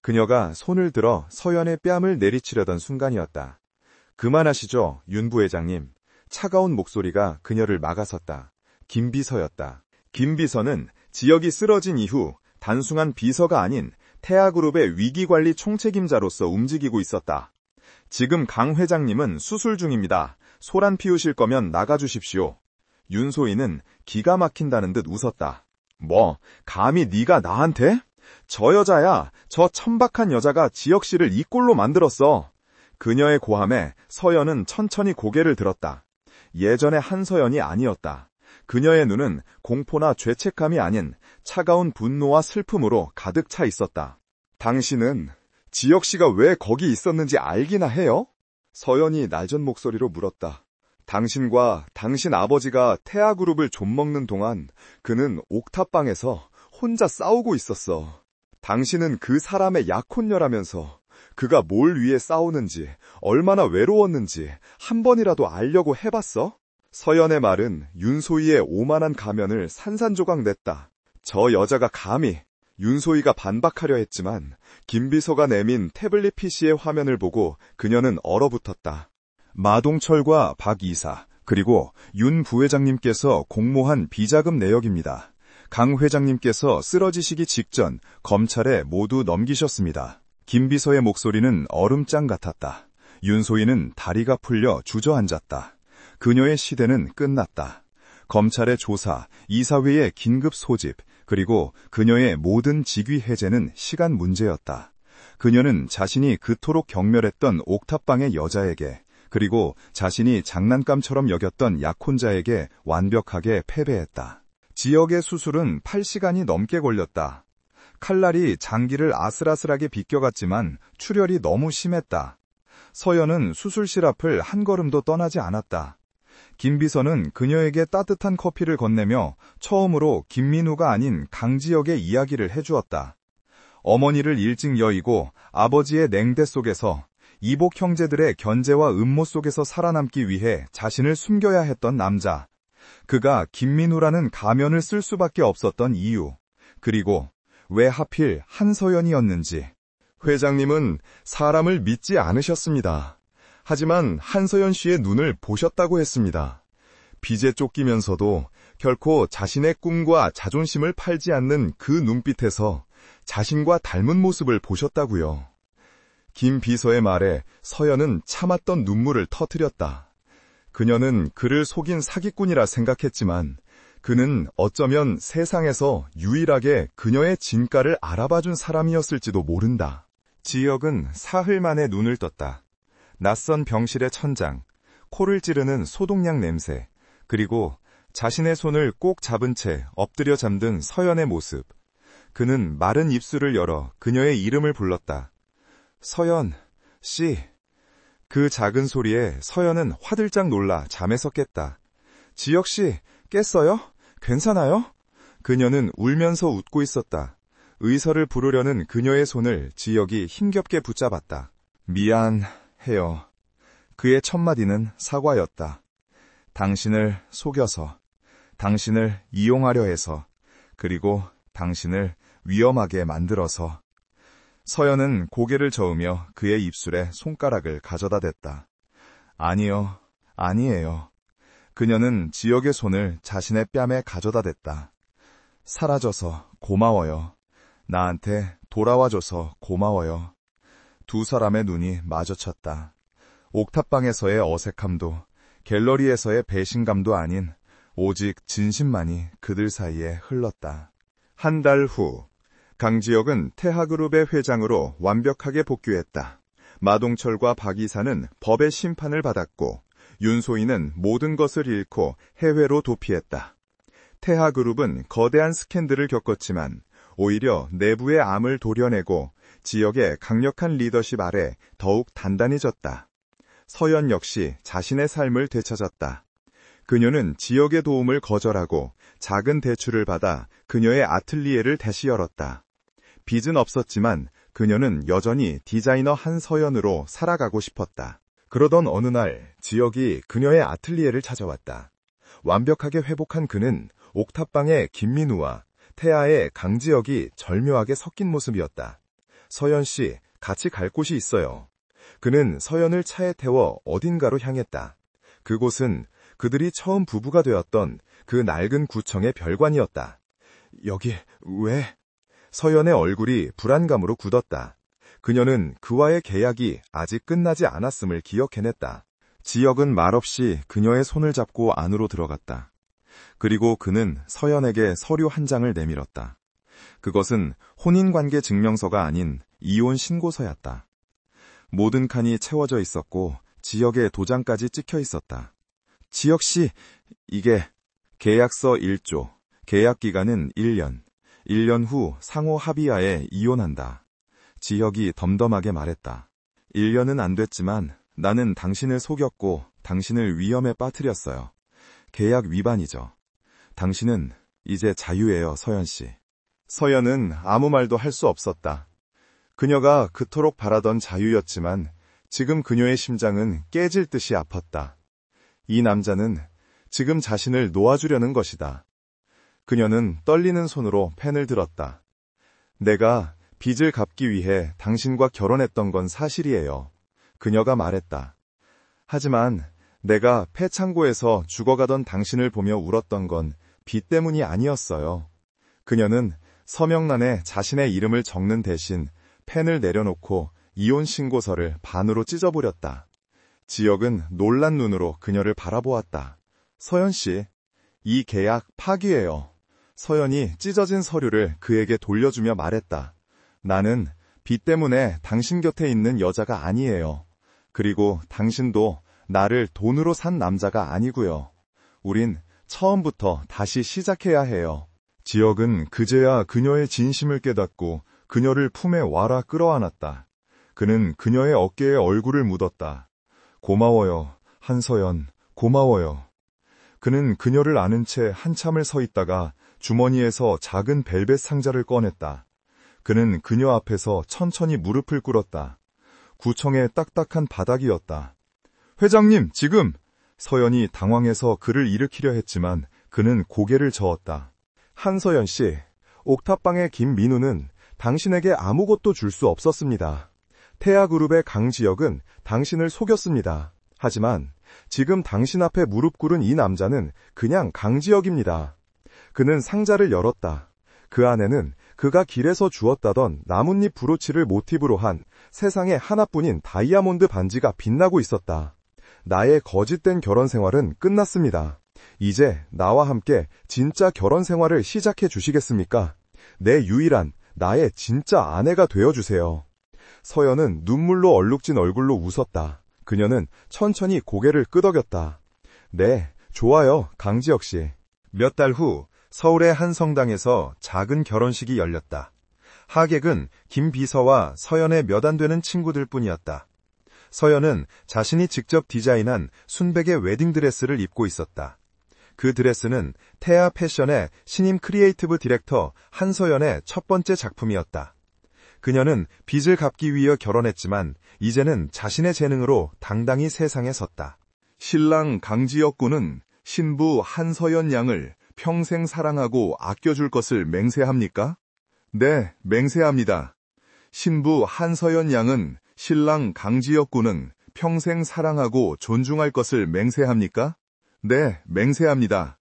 그녀가 손을 들어 서연의 뺨을 내리치려던 순간이었다. 그만하시죠, 윤 부회장님. 차가운 목소리가 그녀를 막아섰다. 김비서였다. 김비서는 지역이 쓰러진 이후 단순한 비서가 아닌 태아그룹의 위기관리 총책임자로서 움직이고 있었다. 지금 강 회장님은 수술 중입니다. 소란 피우실 거면 나가주십시오. 윤소희는 기가 막힌다는 듯 웃었다. 뭐, 감히 네가 나한테? 저 여자야, 저 천박한 여자가 지혁 씨를 이 꼴로 만들었어. 그녀의 고함에 서연은 천천히 고개를 들었다. 예전의 한서연이 아니었다. 그녀의 눈은 공포나 죄책감이 아닌 차가운 분노와 슬픔으로 가득 차 있었다. 당신은 지혁씨가 왜 거기 있었는지 알기나 해요? 서연이 날전 목소리로 물었다. 당신과 당신 아버지가 태아그룹을 좀먹는 동안 그는 옥탑방에서 혼자 싸우고 있었어. 당신은 그 사람의 약혼녀라면서 그가 뭘 위해 싸우는지, 얼마나 외로웠는지 한 번이라도 알려고 해봤어? 서연의 말은 윤소희의 오만한 가면을 산산조각 냈다. 저 여자가 감히. 윤소희가 반박하려 했지만 김비서가 내민 태블릿 PC의 화면을 보고 그녀는 얼어붙었다. 마동철과 박 이사, 그리고 윤 부회장님께서 공모한 비자금 내역입니다. 강 회장님께서 쓰러지시기 직전 검찰에 모두 넘기셨습니다. 김비서의 목소리는 얼음장 같았다. 윤소희는 다리가 풀려 주저앉았다. 그녀의 시대는 끝났다. 검찰의 조사, 이사회의 긴급 소집, 그리고 그녀의 모든 직위 해제는 시간 문제였다. 그녀는 자신이 그토록 경멸했던 옥탑방의 여자에게, 그리고 자신이 장난감처럼 여겼던 약혼자에게 완벽하게 패배했다. 지역의 수술은 8시간이 넘게 걸렸다. 칼날이 장기를 아슬아슬하게 비껴갔지만 출혈이 너무 심했다. 서연은 수술실 앞을 한 걸음도 떠나지 않았다. 김비서는 그녀에게 따뜻한 커피를 건네며 처음으로 김민우가 아닌 강지혁의 이야기를 해주었다. 어머니를 일찍 여의고 아버지의 냉대 속에서 이복 형제들의 견제와 음모 속에서 살아남기 위해 자신을 숨겨야 했던 남자. 그가 김민우라는 가면을 쓸 수밖에 없었던 이유. 그리고 왜 하필 한서연이었는지. 회장님은 사람을 믿지 않으셨습니다. 하지만 한서연 씨의 눈을 보셨다고 했습니다. 빚에 쫓기면서도 결코 자신의 꿈과 자존심을 팔지 않는 그 눈빛에서 자신과 닮은 모습을 보셨다고요. 김 비서의 말에 서연은 참았던 눈물을 터뜨렸다. 그녀는 그를 속인 사기꾼이라 생각했지만 그는 어쩌면 세상에서 유일하게 그녀의 진가를 알아봐준 사람이었을지도 모른다. 지혁은 사흘 만에 눈을 떴다. 낯선 병실의 천장, 코를 찌르는 소독약 냄새, 그리고 자신의 손을 꼭 잡은 채 엎드려 잠든 서연의 모습. 그는 마른 입술을 열어 그녀의 이름을 불렀다. 서연, 씨. 그 작은 소리에 서연은 화들짝 놀라 잠에서 깼다. 지혁 씨, 깼어요? 괜찮아요? 그녀는 울면서 웃고 있었다. 의사를 부르려는 그녀의 손을 지혁이 힘겹게 붙잡았다. 미안해요. 그의 첫 마디는 사과였다. 당신을 속여서, 당신을 이용하려 해서, 그리고 당신을 위험하게 만들어서. 서연은 고개를 저으며 그의 입술에 손가락을 가져다 댔다. 아니요, 아니에요. 그녀는 지혁의 손을 자신의 뺨에 가져다 댔다. 사라져서 고마워요. 나한테 돌아와줘서 고마워요. 두 사람의 눈이 마주쳤다. 옥탑방에서의 어색함도 갤러리에서의 배신감도 아닌 오직 진심만이 그들 사이에 흘렀다. 한 달 후, 강지혁은 태하그룹의 회장으로 완벽하게 복귀했다. 마동철과 박 이사는 법의 심판을 받았고 윤소희는 모든 것을 잃고 해외로 도피했다. 태하그룹은 거대한 스캔들을 겪었지만 오히려 내부의 암을 도려내고 지역의 강력한 리더십 아래 더욱 단단해졌다. 서연 역시 자신의 삶을 되찾았다. 그녀는 지역의 도움을 거절하고 작은 대출을 받아 그녀의 아틀리에를 다시 열었다. 빚은 없었지만 그녀는 여전히 디자이너 한서연으로 살아가고 싶었다. 그러던 어느 날 지역이 그녀의 아틀리에를 찾아왔다. 완벽하게 회복한 그는 옥탑방의 김민우와 태아의 강지혁이 절묘하게 섞인 모습이었다. 서연 씨, 같이 갈 곳이 있어요. 그는 서연을 차에 태워 어딘가로 향했다. 그곳은 그들이 처음 부부가 되었던 그 낡은 구청의 별관이었다. 여기 왜? 서연의 얼굴이 불안감으로 굳었다. 그녀는 그와의 계약이 아직 끝나지 않았음을 기억해냈다. 지혁은 말없이 그녀의 손을 잡고 안으로 들어갔다. 그리고 그는 서연에게 서류 한 장을 내밀었다. 그것은 혼인관계 증명서가 아닌 이혼 신고서였다. 모든 칸이 채워져 있었고 지혁의 도장까지 찍혀 있었다. 지혁 씨, 이게 계약서 1조, 계약 기간은 1년. 1년 후 상호 합의하에 이혼한다. 지혁이 덤덤하게 말했다. 1년은 안 됐지만 나는 당신을 속였고 당신을 위험에 빠뜨렸어요. 계약 위반이죠. 당신은 이제 자유예요, 서연 씨. 서연은 아무 말도 할 수 없었다. 그녀가 그토록 바라던 자유였지만 지금 그녀의 심장은 깨질 듯이 아팠다. 이 남자는 지금 자신을 놓아주려는 것이다. 그녀는 떨리는 손으로 펜을 들었다. 내가 빚을 갚기 위해 당신과 결혼했던 건 사실이에요. 그녀가 말했다. 하지만 내가 폐창고에서 죽어가던 당신을 보며 울었던 건 빚 때문이 아니었어요. 그녀는 서명란에 자신의 이름을 적는 대신 펜을 내려놓고 이혼 신고서를 반으로 찢어버렸다. 지혁은 놀란 눈으로 그녀를 바라보았다. 서연 씨, 이 계약 파기예요. 서연이 찢어진 서류를 그에게 돌려주며 말했다. 나는 빚 때문에 당신 곁에 있는 여자가 아니에요. 그리고 당신도 나를 돈으로 산 남자가 아니고요. 우린 처음부터 다시 시작해야 해요. 지혁은 그제야 그녀의 진심을 깨닫고 그녀를 품에 와라 끌어안았다. 그는 그녀의 어깨에 얼굴을 묻었다. 고마워요, 한서연, 고마워요. 그는 그녀를 안은 채 한참을 서 있다가 주머니에서 작은 벨벳 상자를 꺼냈다. 그는 그녀 앞에서 천천히 무릎을 꿇었다. 구청의 딱딱한 바닥이었다. 회장님, 지금! 서연이 당황해서 그를 일으키려 했지만 그는 고개를 저었다. 한서연 씨, 옥탑방의 김민우는 당신에게 아무것도 줄 수 없었습니다. 태아그룹의 강지혁은 당신을 속였습니다. 하지만 지금 당신 앞에 무릎 꿇은 이 남자는 그냥 강지혁입니다. 그는 상자를 열었다. 그 안에는 그가 길에서 주었다던 나뭇잎 브로치를 모티브로 한 세상에 하나뿐인 다이아몬드 반지가 빛나고 있었다. 나의 거짓된 결혼 생활은 끝났습니다. 이제 나와 함께 진짜 결혼 생활을 시작해 주시겠습니까? 내 유일한, 나의 진짜 아내가 되어주세요. 서연은 눈물로 얼룩진 얼굴로 웃었다. 그녀는 천천히 고개를 끄덕였다. 네, 좋아요, 강지혁 씨. 몇 달 후 서울의 한 성당에서 작은 결혼식이 열렸다. 하객은 김 비서와 서연의 몇 안 되는 친구들 뿐이었다. 서연은 자신이 직접 디자인한 순백의 웨딩드레스를 입고 있었다. 그 드레스는 태아 패션의 신임 크리에이티브 디렉터 한서연의 첫 번째 작품이었다. 그녀는 빚을 갚기 위해 결혼했지만 이제는 자신의 재능으로 당당히 세상에 섰다. 신랑 강지혁 군은 신부 한서연 양을 평생 사랑하고 아껴줄 것을 맹세합니까? 네, 맹세합니다. 신부 한서연 양은 신랑 강지혁 군은 평생 사랑하고 존중할 것을 맹세합니까? 네, 맹세합니다.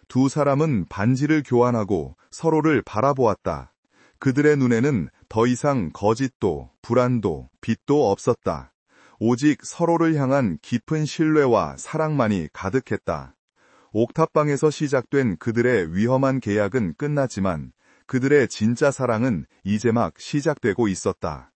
두 사람은 반지를 교환하고 서로를 바라보았다. 그들의 눈에는 더 이상 거짓도, 불안도, 빚도 없었다. 오직 서로를 향한 깊은 신뢰와 사랑만이 가득했다. 옥탑방에서 시작된 그들의 위험한 계약은 끝났지만 그들의 진짜 사랑은 이제 막 시작되고 있었다.